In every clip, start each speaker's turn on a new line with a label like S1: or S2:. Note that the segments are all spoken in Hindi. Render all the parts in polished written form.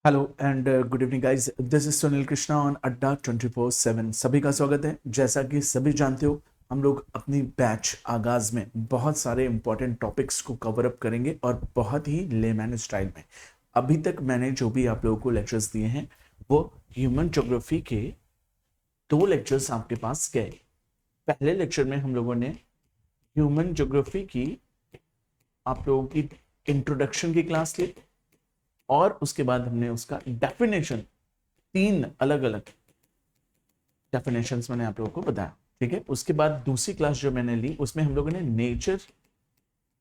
S1: Hello and good evening guys, this is Sunil Krishna on अड्डा 24/7। सभी का स्वागत है। जैसा कि सभी जानते हो, हम लोग अपनी बैच आगाज में बहुत सारे इंपॉर्टेंट टॉपिक्स को कवर अप करेंगे और बहुत ही लेमैन स्टाइल में। अभी तक मैंने जो भी आप लोगों को लेक्चर्स दिए हैं वो ह्यूमन ज्योग्राफी के 2 लेक्चर्स आपके पास गए। पहले लेक्चर में हम लोगों ने ह्यूमन ज्योग्राफी की आप लोगों की इंट्रोडक्शन की क्लास ली और उसके बाद हमने उसका डेफिनेशन 3 अलग अलग डेफिनेशंस मैंने आप लोगों को बताया। ठीक है, उसके बाद दूसरी क्लास जो मैंने ली उसमें हम लोगों ने नेचर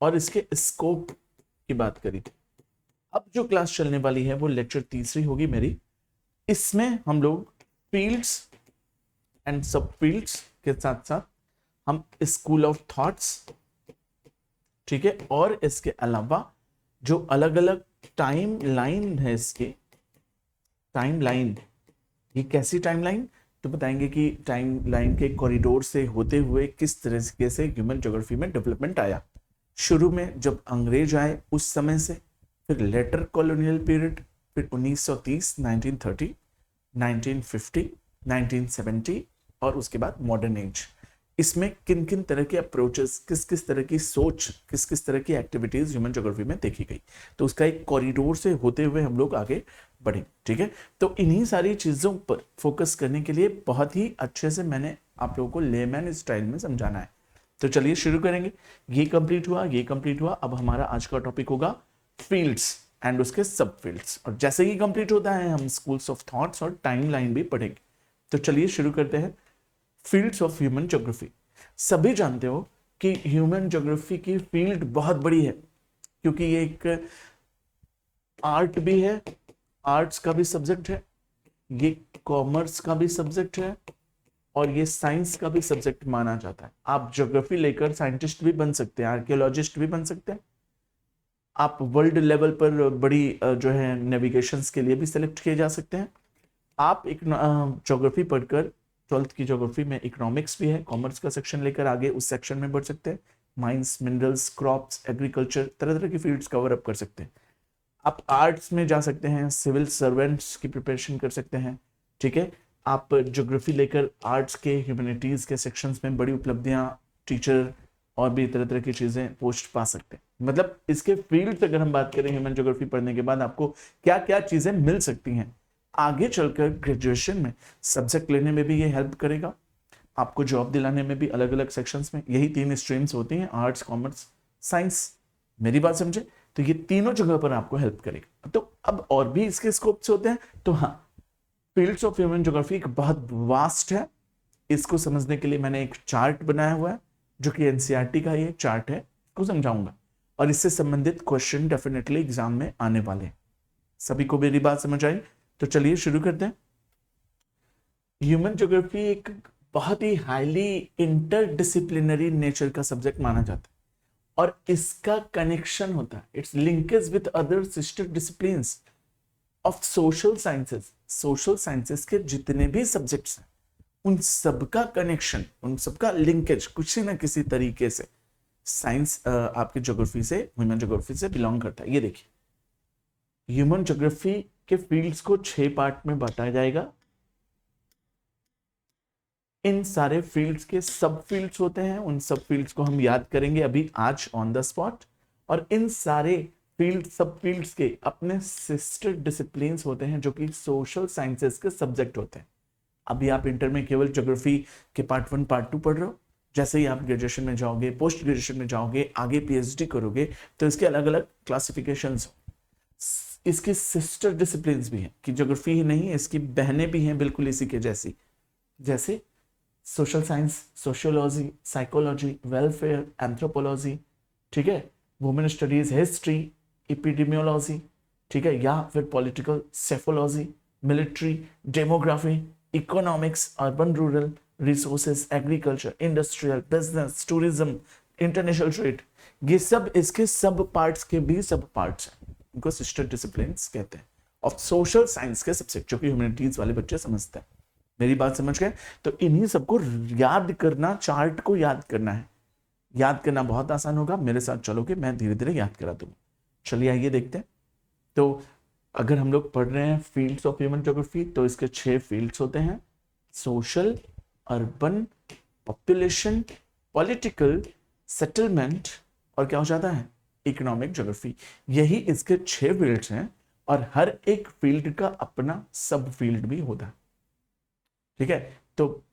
S1: और इसके स्कोप की बात करी थी। अब जो क्लास चलने वाली है वो लेक्चर तीसरी होगी मेरी। इसमें हम लोग फील्ड्स एंड सब फील्ड्स के साथ साथ हम स्कूल ऑफ थॉट्स, ठीक है, और इसके अलावा जो अलग अलग टाइम लाइन है, इसकी टाइम लाइन, ये कैसी टाइम लाइन, तो बताएंगे कि टाइम लाइन के कॉरिडोर से होते हुए किस तरीके से ह्यूमन ज्योग्राफी में डेवलपमेंट आया। शुरू में जब अंग्रेज आए उस समय से, फिर लेटर कॉलोनियल पीरियड, फिर 1930, 1930, 1950, 1970 और उसके बाद मॉडर्न एज। इसमें किन किन तरह के अप्रोचेस, किस किस तरह की सोच, किस किस तरह की एक्टिविटीज ह्यूमन ज्योग्राफी में देखी गई, तो उसका एक कॉरिडोर से होते हुए हम लोग आगे बढ़े। ठीक है, तो इन्हीं सारी चीजों पर फोकस करने के लिए बहुत ही अच्छे से मैंने आप लोगों को लेमैन स्टाइल में समझाना है। तो चलिए शुरू करेंगे। ये कंप्लीट हुआ, ये कंप्लीट हुआ। अब हमारा आज का टॉपिक होगा फील्ड्स एंड उसके सब फील्ड्स, और जैसे ही कंप्लीट होता है हम स्कूल्स ऑफ थॉट्स और टाइम लाइन भी पढ़ेंगे। तो चलिए शुरू करते हैं। Fields of human geography. सभी जानते हो कि ह्यूमन ज्योग्राफी की फील्ड बहुत बड़ी है, क्योंकि ये एक आर्ट भी है, आर्ट्स का भी सब्जेक्ट है, ये कॉमर्स का भी सब्जेक्ट है और ये साइंस का भी सब्जेक्ट माना जाता है। आप ज्योग्राफी लेकर साइंटिस्ट भी बन सकते हैं, आर्कियोलॉजिस्ट भी बन सकते हैं, आप वर्ल्ड लेवल पर बड़ी जो है नेविगेशंस के लिए भी सिलेक्ट किए जा सकते हैं। आप एक ज्योग्राफी पढ़कर 12th की ज्योग्राफी में इकोनॉमिक्स भी है, कॉमर्स का सेक्शन लेकर आगे उस सेक्शन में बढ़ सकते हैं। माइंस, मिनरल्स, क्रॉप्स, एग्रीकल्चर, तरह तरह की फील्ड्स कवर अप कर सकते हैं। आप आर्ट्स में जा सकते हैं, सिविल सर्वेंट्स की प्रिपरेशन कर सकते हैं। ठीक है, आप ज्योग्राफी लेकर आर्ट्स के, ह्यूमैनिटीज के सेक्शंस में बड़ी उपलब्धियां, टीचर और भी तरह तरह की चीजें, पोस्ट पा सकते हैं। मतलब इसके फील्ड अगर हम बात करें ह्यूमन ज्योग्राफी पढ़ने के बाद आपको क्या क्या चीजें मिल सकती हैं, आगे चलकर ग्रेजुएशन में सब्जेक्ट लेने में भी ये हेल्प करेगा, आपको जॉब दिलाने में भी अलग अलग सेक्शंस में। यही 3 स्ट्रीम्स होती हैं, आर्ट्स, कॉमर्स, साइंस। मेरी बात समझे, तो ये तीनों जगह पर आपको हेल्प करेगा। तो अब और भी इसके स्कोप्स होते हैं। तो हाँ, फील्ड्स ऑफ ह्यूमन ज्योग्राफी बहुत वास्ट है। इसको समझने के लिए मैंने एक चार्ट बनाया हुआ है, जो कि एनसीईआरटी का ये चार्ट है, इसको समझाऊंगा और इससे संबंधित क्वेश्चन डेफिनेटली एग्जाम में आने वाले हैं। सभी को मेरी बात समझ आई? तो चलिए शुरू करते हैं। ह्यूमन ज्योग्राफी एक बहुत ही हाईली इंटरडिसिप्लिनरी नेचर का सब्जेक्ट माना जाता है और इसका कनेक्शन होता है, it's linkage with other sister disciplines of social sciences. Social sciences के जितने भी सब्जेक्ट्स हैं उन सबका कनेक्शन, उन सबका लिंकेज कुछ ना किसी तरीके से साइंस आपकी ज्योग्राफी से, ह्यूमन ज्योग्राफी से बिलोंग करता है। ये देखिए, ह्यूमन ज्योग्राफी के फील्ड्स को 6 पार्ट में बांटा जाएगा। इन सारे फील्ड्स के सब फील्ड्स होते हैं, उन सब फील्ड्स को हम याद करेंगे अभी आज ऑन द स्पॉट। और इन सारे फील्ड, सब फील्ड्स के अपने सिस्टर डिसिप्लिन्स होते हैं, जो कि सोशल साइंसेस के सब्जेक्ट होते हैं। अभी आप इंटर में केवल ज्योग्राफी के पार्ट 1, पार्ट 2 पढ़ रहे हो। जैसे ही आप ग्रेजुएशन में जाओगे, पोस्ट ग्रेजुएशन में जाओगे, आगे पीएचडी करोगे, तो इसके अलग अलग क्लासिफिकेशंस, इसकी सिस्टर डिसिप्लिन्स भी हैं, कि ज्योग्राफी ही नहीं, इसकी बहनें भी हैं बिल्कुल इसी के जैसी। जैसे social science, sociology, psychology, welfare, anthropology, ठीक है, वुमेन स्टडीज, हिस्ट्री, एपिडेमियोलॉजी, ठीक है, या फिर political psephology, military, demography, economics, urban rural, resources, agriculture, industrial, business, tourism, international trade, ये सब इसके सब पार्ट्स के भी सब पार्ट्स हैं। इनको सिस्टर डिसिप्लिन्स कहते हैं ऑफ सोशल साइंस के सब्जेक्ट, जो कि ह्यूमैनिटीज वाले बच्चे समझते हैं। मेरी बात समझ गए? तो इन्हीं सबको याद करना, चार्ट को याद करना है। याद करना बहुत आसान होगा, मेरे साथ चलोगे, मैं धीरे धीरे याद करा दूंगा। चलिए आइए देखते हैं। तो अगर हम लोग पढ़ रहे हैं फील्ड्स ऑफ ह्यूमन ज्योग्राफी तो इसके 6 फील्ड्स होते हैं, social, urban, population, political, settlement और क्या हो जाता है, इकोनॉमिक ज्योग्राफी। यही इसके 6 फील्ड्स हैं और हर एक फील्ड का अपना सब फील्ड भी होता है। ठीक है, तो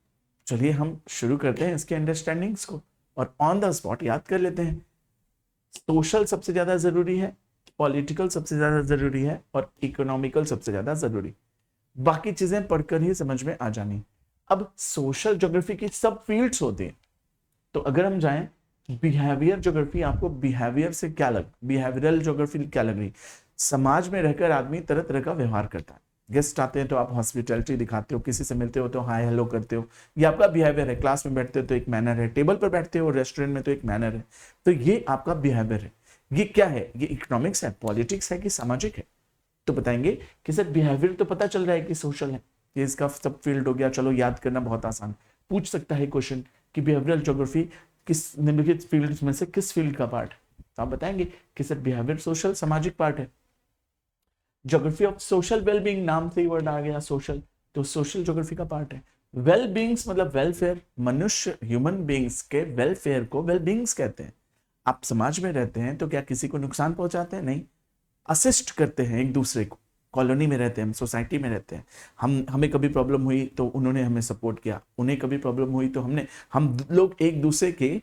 S1: चलिए हम शुरू करते हैं इसके अंडरस्टैंडिंग्स को और ऑन द स्पॉट याद कर लेते हैं। सोशल सबसे ज्यादा जरूरी है, पॉलिटिकल सबसे ज्यादा जरूरी है और इकोनॉमिकल सबसे ज्यादा जरूरी, बाकी चीजें पढ़कर ही समझ में आ जानी। अब सोशल ज्योग्राफी की सब फील्ड्स होती हैं, तो अगर हम जाएं बिहेवियर ज्योग्राफी, आपको बिहेवियर से क्या लग, बिहेवियरल ज्योग्राफी क्या लग रही, समाज में रहकर आदमी तरह तरह का व्यवहार करता है। गेस्ट आते हैं तो आप हॉस्पिटैलिटी दिखाते हो, किसी से मिलते हो तो हाय हेलो करते हो, ये आपका बिहेवियर है। क्लास में बैठते हो तो एक मैनर है, टेबल पर बैठते हो रेस्टोरेंट में तो एक मैनर है, तो ये आपका बिहेवियर है। ये क्या है, ये इकोनॉमिक्स है, पॉलिटिक्स है कि सामाजिक है? तो बताएंगे कि सर बिहेवियर तो पता चल रहा है कि सोशल है, ये इसका सब फील्ड हो गया, चलो याद करना बहुत आसान। पूछ सकता है क्वेश्चन कि बिहेवियरल ज्योग्राफी किस निम्नलिखित फील्ड्स में से किस फील्ड का पार्ट है, तो आप बताएंगे कि सर बिहेवियर सोशल सामाजिक पार्ट है। ज्योग्राफी ऑफ सोशल वेलबींग, नाम से ही वर्ड आ गया सोशल, तो सोशल ज्योग्राफी का पार्ट है। वेल बींग्स मतलब वेलफेयर, मनुष्य ह्यूमन बींग्स के वेलफेयर को वेल बींग्स कहते हैं। आप समाज में रहते हैं तो क्या किसी को नुकसान पहुंचाते हैं? नहीं, असिस्ट करते हैं एक दूसरे को। कॉलोनी में रहते हैं हम, सोसाइटी में रहते हैं हम, हमें कभी प्रॉब्लम हुई तो उन्होंने हमें सपोर्ट किया, उन्हें कभी प्रॉब्लम हुई तो हम लोग एक दूसरे के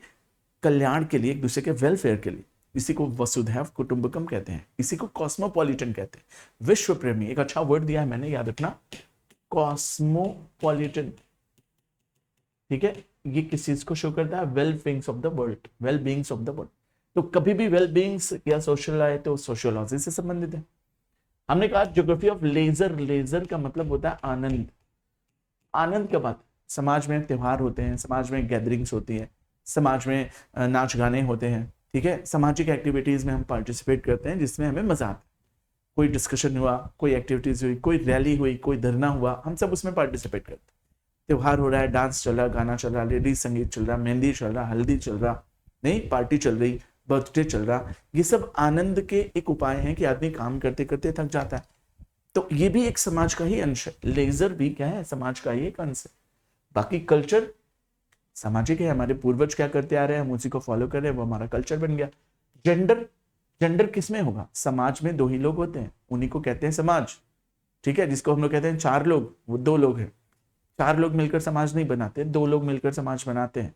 S1: कल्याण के लिए, एक दूसरे के वेलफेयर के लिए, इसी को वसुधैव कुटुंबकम कहते हैं, इसी को कॉस्मोपॉलिटन कहते हैं। विश्व प्रेमी, एक अच्छा वर्ड दिया है मैंने, याद रखना, कॉस्मोपॉलिटन। ठीक है, ये किस चीज को शो करता है? Well beings of the world, well beings of the world. तो कभी भी वेल बीइंग्स या सोशल आए तो सोशियोलॉजी से संबंधित है। हमने कहा ज्योग्राफी ऑफ लेजर, लेजर का मतलब होता है आनंद। आनंद क्या बात, समाज में त्योहार होते हैं, समाज में गैदरिंग्स होती है, समाज में नाच गाने होते हैं, ठीक है, सामाजिक एक्टिविटीज में हम पार्टिसिपेट करते हैं जिसमें हमें मजा आता है। कोई डिस्कशन हुआ, कोई एक्टिविटीज हुई, कोई रैली हुई, कोई धरना हुआ, हम सब उसमें पार्टिसिपेट करते हैं। त्योहार हो रहा है, डांस चल रहा, गाना चल रहा, लेडीज संगीत चल रहा, मेहंदी चल रहा, हल्दी चल रहा, नहीं पार्टी चल रही, बर्थडे चल रहा, ये सब आनंद के एक उपाय हैं कि आदमी काम करते करते थक जाता है, तो ये भी एक समाज का ही अंश है। लेजर भी क्या है, समाज का ही एक अंश है। बाकी कल्चर सामाजिक है, हमारे पूर्वज क्या करते आ रहे हैं हम उसी को फॉलो कर रहे हैं, वो हमारा कल्चर बन गया। जेंडर, जेंडर किस में होगा? समाज में 2 ही लोग होते हैं, उन्हीं को कहते हैं समाज। ठीक है, जिसको हम लोग कहते हैं 4 लोग, वो 2 लोग हैं। 4 लोग मिलकर समाज नहीं बनाते, 2 लोग मिलकर समाज बनाते हैं,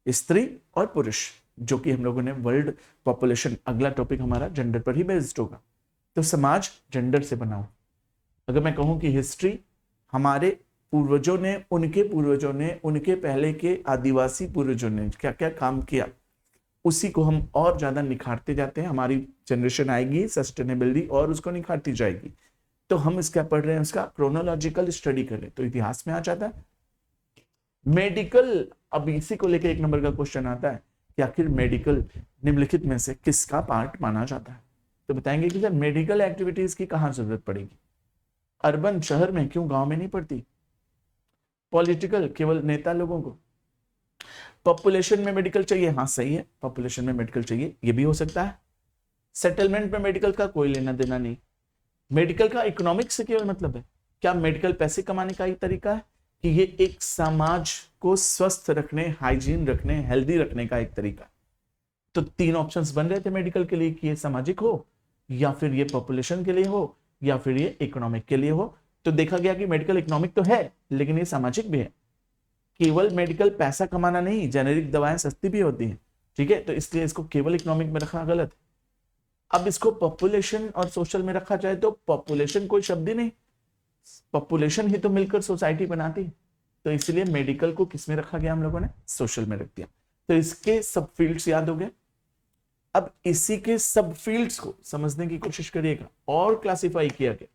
S1: स्त्री और पुरुष, जो कि हम लोगों ने वर्ल्ड पॉपुलेशन, अगला टॉपिक हमारा जेंडर पर ही बेस्ड होगा। तो समाज जेंडर से बना हो। अगर मैं कहूं कि हिस्ट्री, हमारे पूर्वजों ने, उनके पूर्वजों ने, उनके पहले के आदिवासी पूर्वजों ने क्या क्या काम किया, उसी को हम और ज्यादा निखारते जाते हैं। हमारी जनरेशन आएगी सस्टेनेबिलिटी और उसको निखारती जाएगी, तो हम इसका पढ़ रहे हैं, उसका क्रोनोलॉजिकल स्टडी कर रहे हैं, तो इतिहास में आ जाता है। मेडिकल, अब इसी को लेकर 1 नंबर का क्वेश्चन आता है कि आखिर मेडिकल निम्नलिखित में से किसका पार्ट माना जाता है? तो बताएंगे कि सर मेडिकल एक्टिविटीज की कहां जरूरत पड़ेगी, अर्बन शहर में, क्यों गांव में नहीं पड़ती? पॉलिटिकल, केवल नेता लोगों को। पॉपुलेशन में मेडिकल चाहिए, हाँ सही है, पॉपुलेशन में मेडिकल चाहिए, ये भी हो सकता है। सेटलमेंट में मेडिकल का कोई लेना देना नहीं। मेडिकल का इकोनॉमिक्स से केवल मतलब है, क्या मेडिकल पैसे कमाने का ही तरीका है कि ये एक समाज को स्वस्थ रखने, हाइजीन रखने, हेल्दी रखने का एक तरीका? तो 3 ऑप्शंस बन रहे थे मेडिकल के लिए कि ये सामाजिक हो, या फिर ये पॉपुलेशन के लिए हो, या फिर ये इकोनॉमिक के लिए हो। तो देखा गया कि मेडिकल इकोनॉमिक तो है लेकिन ये सामाजिक भी है। केवल मेडिकल पैसा कमाना नहीं, जेनेरिक दवाएं सस्ती भी होती हैं, ठीक है, तो इसलिए इसको केवल इकोनॉमिक में रखना गलत है। अब इसको पॉपुलेशन और सोशल में रखा जाए तो पॉपुलेशन कोई शब्द ही नहीं, पॉपुलेशन ही तो मिलकर सोसाइटी बनाती है, तो इसलिए मेडिकल को किस में रखा गया, हम लोगों ने सोशल में रख दिया। तो इसके सब फील्ड्स याद हो गए। अब इसी के सब फील्ड्स को समझने की कोशिश करिएगा, और क्लासिफाई किया गया,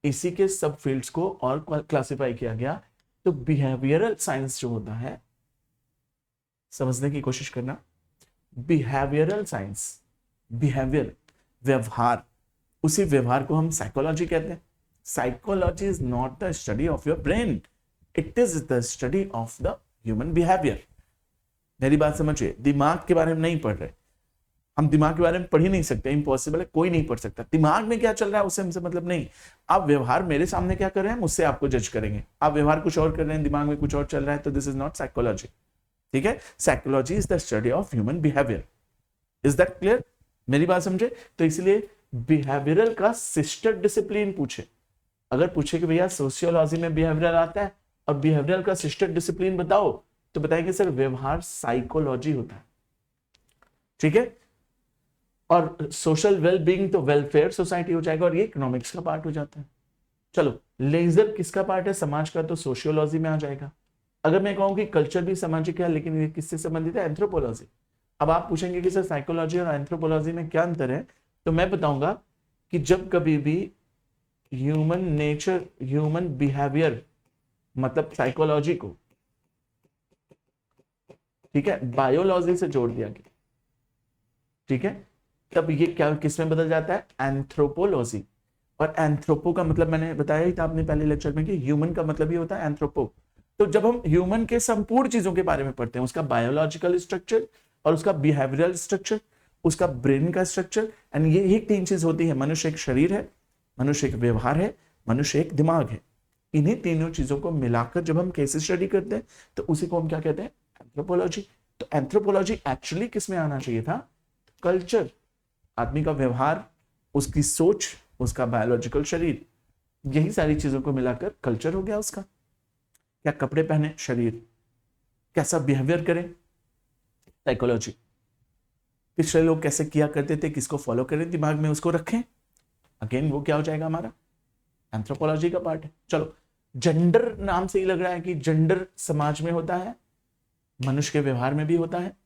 S1: इसी के सब फील्ड्स को और क्लासिफाई किया गया। तो बिहेवियरल साइंस जो होता है, समझने की कोशिश करना, बिहेवियरल साइंस, बिहेवियर व्यवहार, उसी व्यवहार को हम साइकोलॉजी कहते हैं। Psychology is not the study of your brain, it is the study of the human behaviour. मेरी बात समझिए, दिमाग के बारे में नहीं पढ़ रहे, हम दिमाग के बारे में पढ़ ही नहीं सकते, इम्पॉसिबल है, कोई नहीं पढ़ सकता। दिमाग में क्या चल रहा है उससे हमसे मतलब नहीं। आप व्यवहार मेरे सामने क्या कर रहे हैं मुझसे आपको जज करेंगे, आप व्यवहार कुछ और कर रहे हैं, दिमाग में कुछ और चल रहा है, तो दिस इज नॉट साइकोलॉजी। ठीक है, psychology is the study of human behaviour. Is that clear? मेरी बात समझे? तो इसलिए बिहेवियरल का सिस्टर डिसिप्लिन पूछे, अगर पूछे कि भैया सोशियोलॉजी में बिहेवियरल आता है और बिहेवियरल का सिस्टर डिसिप्लिन बताओ, तो बताएंगे सर व्यवहार साइकोलॉजी होता है। ठीक है, और सोशल वेलबींग तो वेलफेयर सोसाइटी हो जाएगा, और ये इकोनॉमिक्स का पार्ट हो जाता है। चलो, लेजर किसका पार्ट है? समाज का, तो सोशियोलॉजी में आ जाएगा। अगर मैं कहूं कि कल्चर भी सामाजिक है, लेकिन ये किससे संबंधित है? एंथ्रोपोलॉजी। अब आप पूछेंगे कि सर साइकोलॉजी और एंथ्रोपोलॉजी में क्या अंतर है, तो मैं बताऊंगा कि जब कभी भी ह्यूमन नेचर, ह्यूमन बिहेवियर मतलब साइकोलॉजी को, ठीक है, बायोलॉजी से जोड़ दिया गया, ठीक है, तब ये क्या किसमें बदल जाता है? एंथ्रोपोलॉजी। और एंथ्रोपो का मतलब मैंने बताया ही था आपने पहले लेक्चर में कि ह्यूमन का मतलब ही होता है एंथ्रोपो। तो जब हम ह्यूमन के संपूर्ण चीजों के बारे में पढ़ते हैं, उसका बायोलॉजिकल स्ट्रक्चर और उसका बिहेवियरल स्ट्रक्चर, उसका ब्रेन का स्ट्रक्चर, एंड ये ही तीन चीज होती है। मनुष्य एक शरीर है, मनुष्य एक व्यवहार है, मनुष्य एक दिमाग है। इन्हीं तीनों चीजों को मिलाकर जब हम केस स्टडी करते हैं तो उसी को हम क्या कहते हैं? एंथ्रोपोलॉजी। तो एंथ्रोपोलॉजी एक्चुअली किसमें आना चाहिए था? कल्चर, आदमी का व्यवहार, उसकी सोच, उसका बायोलॉजिकल शरीर, यही सारी चीजों को मिलाकर कल्चर हो गया उसका। क्या कपड़े पहने? शरीर। कैसा बिहेवियर करें? साइकोलॉजी। पिछले लोग कैसे किया करते थे, किसको फॉलो करें, दिमाग में उसको रखें, अगेन वो क्या हो जाएगा? हमारा एंथ्रोपोलॉजी का पार्ट है। चलो, जेंडर नाम से ही लग रहा है कि जेंडर समाज में होता है, मनुष्य के व्यवहार में भी होता है,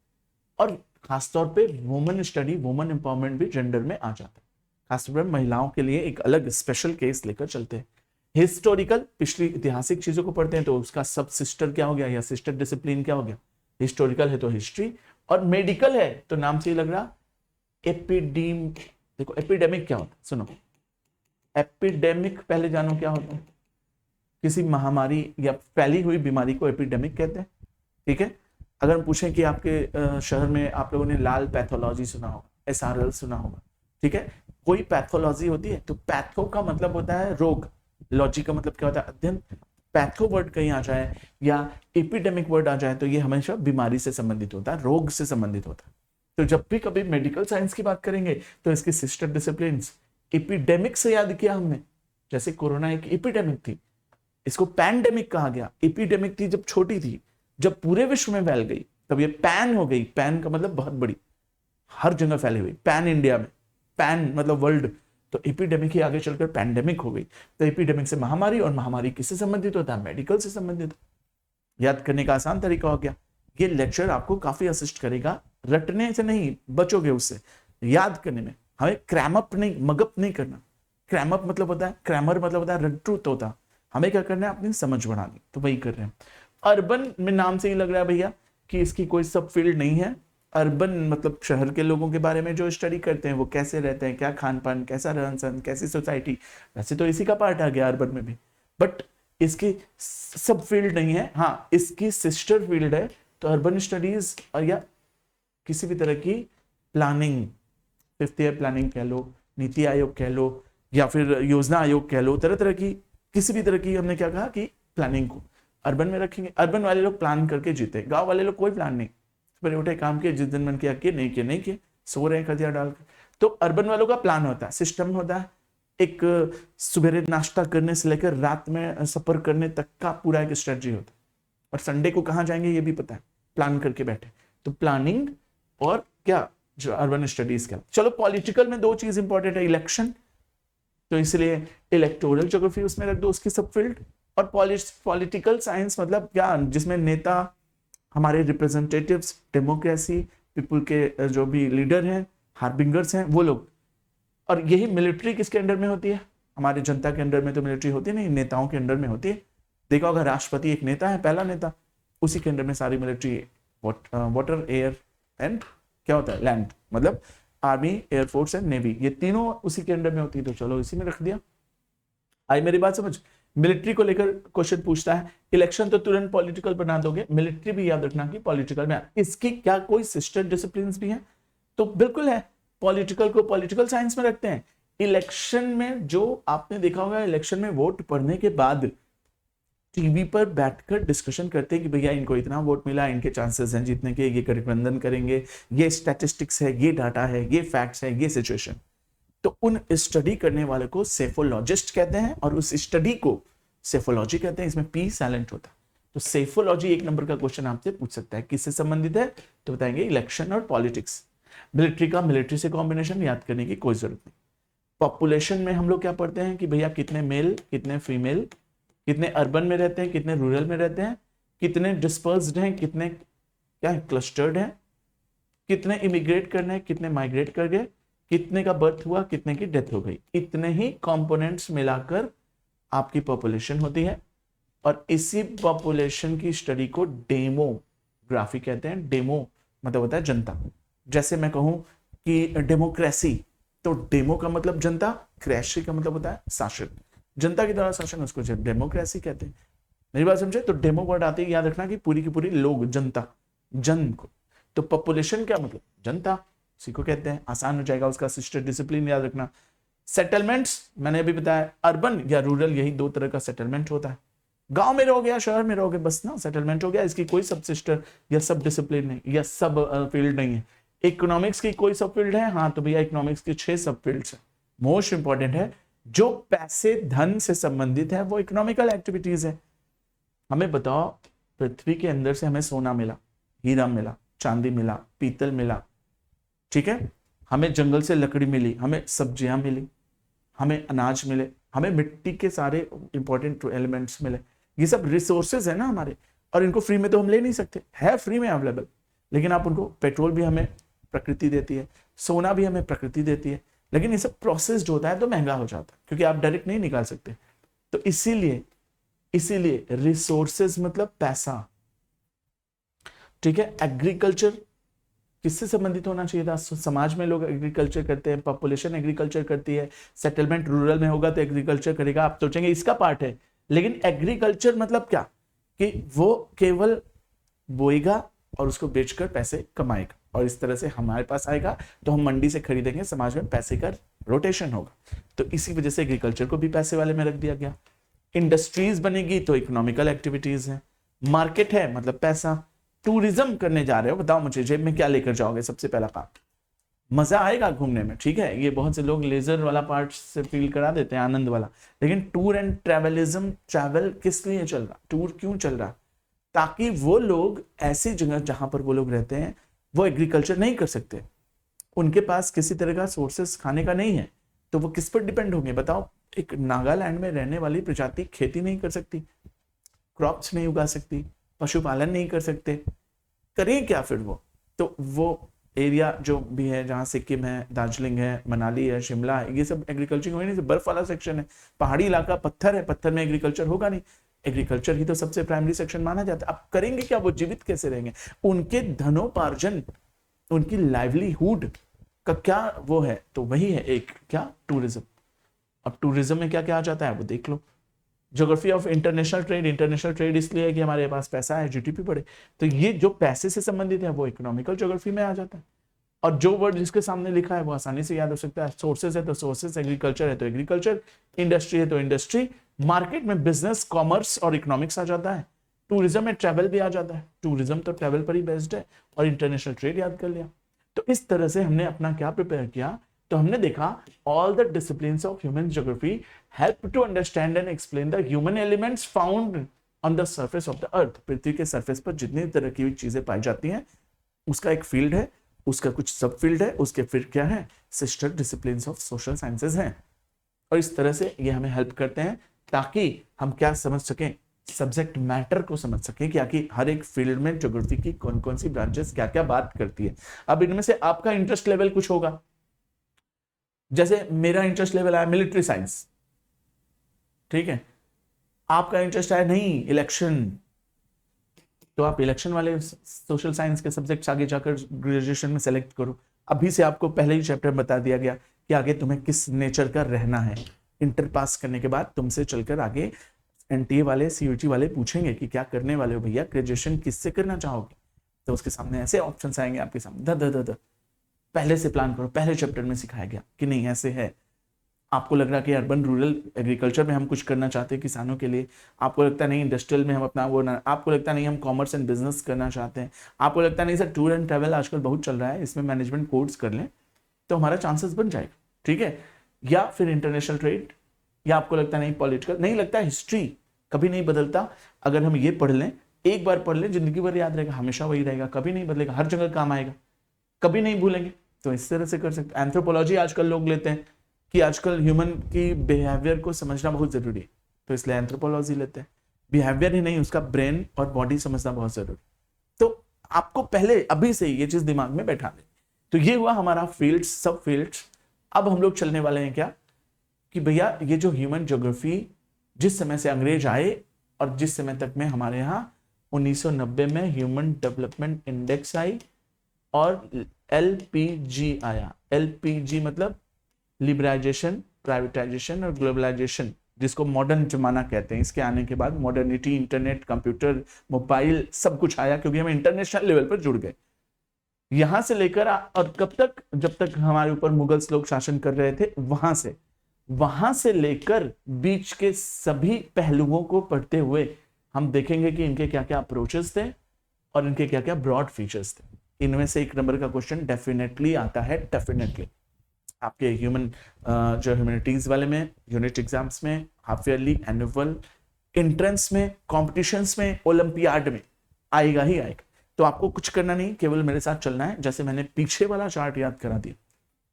S1: और खासतौर पे वुमेन स्टडी, वुमेन एम्पावरमेंट भी जेंडर में आ जाता है। खासतौर पर महिलाओं के लिए एक अलग स्पेशल केस लेकर चलते हैं। हिस्टोरिकल, पिछली ऐतिहासिक चीजों को पढ़ते हैं, तो उसका सब सिस्टर क्या हो गया, या सिस्टर डिसिप्लिन क्या हो गया? हिस्टोरिकल है तो हिस्ट्री, और मेडिकल है तो नाम से ही लग रहा एपिडीम। देखो एपिडेमिक क्या होता है, सुनो, एपिडेमिक पहले जानो क्या होता है। किसी महामारी या फैली हुई बीमारी को एपिडेमिक कहते हैं। ठीक है, अगर हम पूछें कि आपके शहर में आप लोगों ने लाल पैथोलॉजी सुना होगा, SRL सुना होगा, ठीक है, कोई पैथोलॉजी होती है तो पैथो का मतलब होता है रोग, लॉजी का मतलब क्या होता है? अध्ययन। पैथो वर्ड कहीं आ जाए या एपिडेमिक वर्ड आ जाए तो ये हमेशा बीमारी से संबंधित होता है, रोग से संबंधित होता है। तो जब भी कभी मेडिकल साइंस की बात करेंगे तो इसकी सिस्टर डिसिप्लिन एपिडेमिक से याद किया हमने। जैसे कोरोना एक एपिडेमिक थी, इसको पैंडेमिक कहा गया। एपिडेमिक थी जब छोटी थी, जब पूरे विश्व में फैल गई तब ये पैन हो गई। पैन का मतलब बहुत बड़ी, हर जगह फैली हुई, पैन इंडिया में, पैन मतलब वर्ल्ड। तो एपिडेमिक ही आगे चलकर पैंडेमिक हो गई। तो एपिडेमिक से महामारी, और महामारी किससे संबंधित होता है? मेडिकल से संबंधित। याद करने का आसान तरीका हो गया। ये लेक्चर आपको काफी असिस्ट करेगा, रटने से नहीं, बचोगे उससे, याद करने में। हमें क्रैमअप नहीं, मगअप नहीं करना। क्रैमअप मतलब होता है, क्रैमर मतलब होता है रट्टू तोता। हमें क्या करना है? अपनी समझ बढ़ानी, तो वही कर रहे हैं। अर्बन में नाम से ही लग रहा है भैया कि इसकी कोई सब फील्ड नहीं है। अर्बन मतलब शहर के लोगों के बारे में जो स्टडी करते हैं, वो कैसे रहते हैं, क्या खान पान, कैसा रहन सहन, कैसी सोसाइटी। वैसे तो इसी का पार्ट आ गया अर्बन में भी, बट इसकी सब फील्ड नहीं है। हाँ, इसकी सिस्टर फील्ड है। तो अर्बन स्टडीज और या किसी भी तरह की प्लानिंग, 5th ईयर प्लानिंग कह लो, नीति आयोग कह लो, या फिर योजना आयोग कह लो, तरह तरह की किसी भी तरह की, हमने क्या कहा कि प्लानिंग को अर्बन में रखेंगे। अर्बन वाले लोग प्लान करके जीते, गांव वाले लोग कोई प्लान नहीं, सुबह उठे काम किए, जिस दिन मन किया किए, नहीं किए नहीं किए, सो रहे हैं खदिया डालकर। तो अर्बन वालों का प्लान होता है, सिस्टम होता है, एक सुबह नाश्ता करने से लेकर रात में सफर करने तक का पूरा एक स्ट्रेटजी होता है। और संडे को कहाँ जाएंगे ये भी पता है, प्लान करके बैठे। तो प्लानिंग और क्या, जो अर्बन स्टडीज का। चलो, पॉलिटिकल में दो चीज इंपॉर्टेंट है, इलेक्शन, तो इसलिए इलेक्टोरल ज्योग्राफी उसमें रख दो, उसकी सब फील्ड। और पॉलिटिकल साइंस मतलब क्या, जिसमें नेता, हमारे रिप्रेजेंटेटिव्स, डेमोक्रेसी, पीपल के जो भी लीडर हैं, हार्बिंगर्स हैं, वो लोग। और यही मिलिट्री किसके अंडर में होती है? हमारे जनता के अंडर में तो मिलिट्री होती नहीं, नेताओं के अंडर में होती है। देखा होगा, राष्ट्रपति एक नेता है, पहला नेता, उसी के अंडर में सारी मिलिट्री, वाटर, एयर एंड क्या होता है, लैंड, मतलब आर्मी, एयरफोर्स एंड नेवी, ये तीनों उसी के अंडर में होती है। तो चलो इसी में रख दिया। आई मेरी बात समझ? मिलिट्री को लेकर क्वेश्चन पूछता है, इलेक्शन तो तुरंत पॉलिटिकल बना दोगे, मिलिट्री भी याद रखना कि पॉलिटिकल में। इसकी क्या कोई सिस्टर डिसिप्लिन भी है? तो बिल्कुल है, पॉलिटिकल को पॉलिटिकल साइंस में रखते हैं। इलेक्शन में जो आपने देखा होगा, इलेक्शन में वोट पड़ने के बाद टीवी पर बैठकर डिस्कशन करते हैं कि भैया इनको इतना वोट मिला, इनके चांसेस हैं जीतने के, ये गठबंधन करेंगे, ये स्टैटिस्टिक्स है, ये डाटा है, ये फैक्ट्स है, ये सिचुएशन। तो उन स्टडी करने वाले को सेफोलॉजिस्ट कहते हैं और उस स्टडी को सेफोलॉजी कहते हैं। इसमें पी साइलेंट होता है। तो सेफोलॉजी 1 नंबर का क्वेश्चन आपसे पूछ सकता है, किससे संबंधित है? तो बताएंगे इलेक्शन और पॉलिटिक्स। मिलिट्री का मिलिट्री से कॉम्बिनेशन याद करने की कोई जरूरत नहीं। पॉपुलेशन में हम लोग क्या पढ़ते हैं कि भैया कितने मेल, कितने फीमेल, कितने अर्बन में रहते हैं, कितने रूरल में रहते हैं, कितने डिस्पर्स्ड हैं, कितने क्या है क्लस्टर्ड हैं, कितने इमिग्रेट करने हैं, कितने माइग्रेट कर गए, कितने का बर्थ हुआ, कितने की डेथ हो गई। इतने ही कंपोनेंट्स मिलाकर आपकी पॉपुलेशन होती है। और इसी पॉपुलेशन की स्टडी को डेमोग्राफी कहते हैं। डेमो मतलब होता है जनता। जैसे मैं कहूं कि डेमोक्रेसी, तो डेमो का मतलब जनता, क्रेसी का मतलब होता है शासन, जनता के द्वारा शासन, उसको डेमोक्रेसी कहते हैं। मेरी बात समझे? तो डेमो वर्ड आते ही याद रखना कि पूरी की पूरी लोग, जनता, जन को। तो पॉपुलेशन क्या मतलब? जनता, उसी को कहते हैं। आसान हो जाएगा, उसका सिस्टर डिसिप्लिन याद रखना। सेटलमेंट्स मैंने अभी बताया, अर्बन या रूरल, यही 2 तरह का सेटलमेंट होता है। गांव में रहोगे या शहर में रहोगे, बस ना सेटलमेंट हो गया। इसकी कोई सब सिस्टर या सब डिसिप्लिन नहीं या सब फील्ड नहीं है। इकोनॉमिक्स की कोई सब फील्ड है? हाँ, तो भैया इकोनॉमिक्स की 6 सब फील्ड्स है। मोस्ट इंपॉर्टेंट है, जो पैसे धन से संबंधित है वो इकोनॉमिकल एक्टिविटीज है। हमें बताओ, पृथ्वी के अंदर से हमें सोना मिला, हीरा मिला, चांदी मिला, पीतल मिला, ठीक है, हमें जंगल से लकड़ी मिली, हमें सब्जियां मिली, हमें अनाज मिले, हमें मिट्टी के सारे इंपॉर्टेंट एलिमेंट्स मिले। ये सब रिसोर्सेज है ना हमारे, और इनको फ्री में तो हम ले नहीं सकते, है फ्री में अवेलेबल। लेकिन आप उनको, पेट्रोल भी हमें प्रकृति देती है, सोना भी हमें प्रकृति देती है, लेकिन ये सब प्रोसेस्ड होता है तो महंगा हो जाता है, क्योंकि आप डायरेक्ट नहीं निकाल सकते। तो इसीलिए रिसोर्सेज मतलब पैसा, ठीक है। एग्रीकल्चर किससे संबंधित होना चाहिए था? समाज में लोग एग्रीकल्चर करते हैं, पॉपुलेशन एग्रीकल्चर करती है, सेटलमेंट रूरल में होगा तो एग्रीकल्चर करेगा। आप सोचेंगे इसका पार्ट है, लेकिन एग्रीकल्चर मतलब क्या? कि वो केवल बोएगा और उसको बेचकर पैसे कमाएगा, और इस तरह से हमारे पास आएगा तो हम मंडी से खरीदेंगे, समाज में पैसे का रोटेशन होगा। तो इसी वजह से एग्रीकल्चर को भी पैसे वाले में रख दिया गया। इंडस्ट्रीज बनेगी तो इकोनॉमिकल एक्टिविटीज है, मार्केट है मतलब पैसा। टूरिज्म करने जा रहे हो, बताओ मुझे जेब में क्या लेकर जाओगे? सबसे पहला पार्ट, मजा आएगा घूमने में, ठीक है। ये बहुत से लोग लेजर वाला पार्ट से फील करा देते हैं, आनंद वाला। लेकिन टूर एंड ट्रैवलिज्म, ट्रैवल किस लिए चल रहा, टूर क्यों चल रहा? ताकि वो लोग ऐसी जगह जहां पर वो लोग रहते हैं वो एग्रीकल्चर नहीं कर सकते, उनके पास किसी तरह का सोर्सेस खाने का नहीं है, तो वो किस पर डिपेंड होंगे? बताओ, एक नागालैंड में रहने वाली प्रजाति खेती नहीं कर सकती, क्रॉप्स नहीं उगा सकती, पशुपालन नहीं कर सकते, करें क्या फिर वो? तो वो एरिया जो भी है, जहाँ सिक्किम है, दार्जिलिंग है, मनाली है, शिमला है, ये सब एग्रीकल्चर हो ही नहीं। बर्फ वाला सेक्शन है, पहाड़ी इलाका, पत्थर है, पत्थर में एग्रीकल्चर होगा नहीं। एग्रीकल्चर ही तो सबसे प्राइमरी सेक्शन माना जाता है। अब करेंगे क्या? वो जीवित कैसे रहेंगे? उनके धनोपार्जन, उनकी लाइवलीहुड का क्या वो है? तो वही है एक क्या, टूरिज्म। अब टूरिज्म में क्या क्या आ जाता है वो देख लो। Geography of international trade, international trade इसलिए है कि हमारे पास पैसा है, जीडीपी बढ़े। तो ये जो पैसे से संबंधित है वो इकोनॉमिकल ज्योग्राफी में आ जाता है। और जो वर्ड जिसके सामने लिखा है वो आसानी से याद हो सकता है। सोर्सेज है तो सोर्सेज, एग्रीकल्चर है तो एग्रीकल्चर, इंडस्ट्री है तो इंडस्ट्री, मार्केट में बिजनेस, कॉमर्स और इकोनॉमिक्स आ जाता है। टूरिज्म में ट्रैवल भी आ जाता है, टूरिज्म तो ट्रैवल पर ही बेस्ड है, और इंटरनेशनल ट्रेड याद कर लिया। तो इस तरह से हमने अपना क्या प्रिपेयर किया? तो हमने देखा all the disciplines of human geography help to understand and explain the human elements found on the surface of the earth. पृथ्वी के सरफेस पर जितनी तरह की चीजें पाई जाती हैं उसका एक फील्ड है, उसका कुछ सब फील्ड है, उसके फिर क्या है, sister disciplines of social sciences हैं। और इस तरह से ये हमें हेल्प करते हैं ताकि हम क्या समझ सकें, सब्जेक्ट मैटर को समझ सकें कि आखिर हर एक फील्ड में ज्योग्राफी की कौन कौन सी ब्रांचेस क्या क्या बात करती है। अब इनमें से आपका इंटरेस्ट लेवल कुछ होगा, जैसे मेरा इंटरेस्ट लेवल आया मिलिट्री साइंस, ठीक है, आपका इंटरेस्ट आया नहीं इलेक्शन, तो आप इलेक्शन वाले सोशल साइंस के सब्जेक्ट्स आगे जाकर ग्रेजुएशन में सेलेक्ट करो। अभी से आपको पहले ही चैप्टर बता दिया गया कि आगे तुम्हें किस नेचर का रहना है। इंटर पास करने के बाद तुमसे चलकर आगे एनटीए वाले, सीयूटी वाले पूछेंगे कि क्या करने वाले हो भैया, ग्रेजुएशन किससे करना चाहोगे, तो उसके सामने ऐसे ऑप्शंस आएंगे आपके सामने, द पहले से प्लान करो, पहले चैप्टर में सिखाया गया कि नहीं ऐसे है। आपको लग रहा है कि अर्बन रूरल एग्रीकल्चर में हम कुछ करना चाहते हैं किसानों के लिए, आपको लगता नहीं इंडस्ट्रियल में हम अपना वो ना, आपको लगता नहीं हम कॉमर्स एंड बिजनेस करना चाहते हैं, आपको लगता नहीं सर टूर एंड ट्रैवल आजकल बहुत चल रहा है, इसमें मैनेजमेंट कोर्स कर लें तो हमारा चांसेस बन जाएगा, ठीक है। या फिर इंटरनेशनल ट्रेड, या आपको लगता नहीं पॉलिटिकल, नहीं लगता हिस्ट्री कभी नहीं बदलता, अगर हम ये पढ़ लें, एक बार पढ़ लें जिंदगी भर याद रहेगा, हमेशा वही रहेगा, कभी नहीं बदलेगा, हर जगह काम आएगा, कभी नहीं भूलेंगे। तो इस तरह से कर सकते। एंथ्रोपोलॉजी आजकल लोग लेते हैं कि आजकल ह्यूमन की बिहेवियर को समझना बहुत जरूरी है, तो इसलिए एंथ्रोपोलॉजी लेते हैं। बिहेवियर ही नहीं, उसका ब्रेन और बॉडी समझना बहुत जरूरी। तो आपको पहले अभी से ये चीज दिमाग में बैठा दे। तो ये हुआ हमारा फील्ड्स, सब फील्ड्स। अब हम लोग चलने वाले हैं क्या कि भैया ये जो ह्यूमन ज्योग्राफी जिस समय से अंग्रेज आए और जिस समय तक में हमारे यहाँ 1990 में ह्यूमन डेवलपमेंट इंडेक्स आई और एलपीजी आया। एलपीजी मतलब लिबराइजेशन, प्राइवेटाइजेशन और ग्लोबलाइजेशन, जिसको मॉडर्न जमाना कहते हैं। इसके आने के बाद मॉडर्निटी, इंटरनेट, कंप्यूटर, मोबाइल सब कुछ आया, क्योंकि हम इंटरनेशनल लेवल पर जुड़ गए। यहां से लेकर और कब तक, जब तक हमारे ऊपर मुगल्स लोग शासन कर रहे थे, वहां से लेकर बीच के सभी पहलुओं को पढ़ते हुए हम देखेंगे कि इनके क्या क्या अप्रोचेस थे और इनके क्या क्या ब्रॉड फीचर्स थे। इनमें से एक नंबर का क्वेश्चन डेफिनेटली आता है, डेफिनेटली आपके ह्यूमन जो ह्यूमैनिटीज वाले में, यूनिट एग्जाम्स में, हाफ ईयरली, एनुअल, एंट्रेंस में, कॉम्पिटिशन्स में, ओलंपियाड में आएगा ही आएगा। तो आपको कुछ करना नहीं, केवल मेरे साथ चलना है। जैसे मैंने पीछे वाला चार्ट याद करा दिया,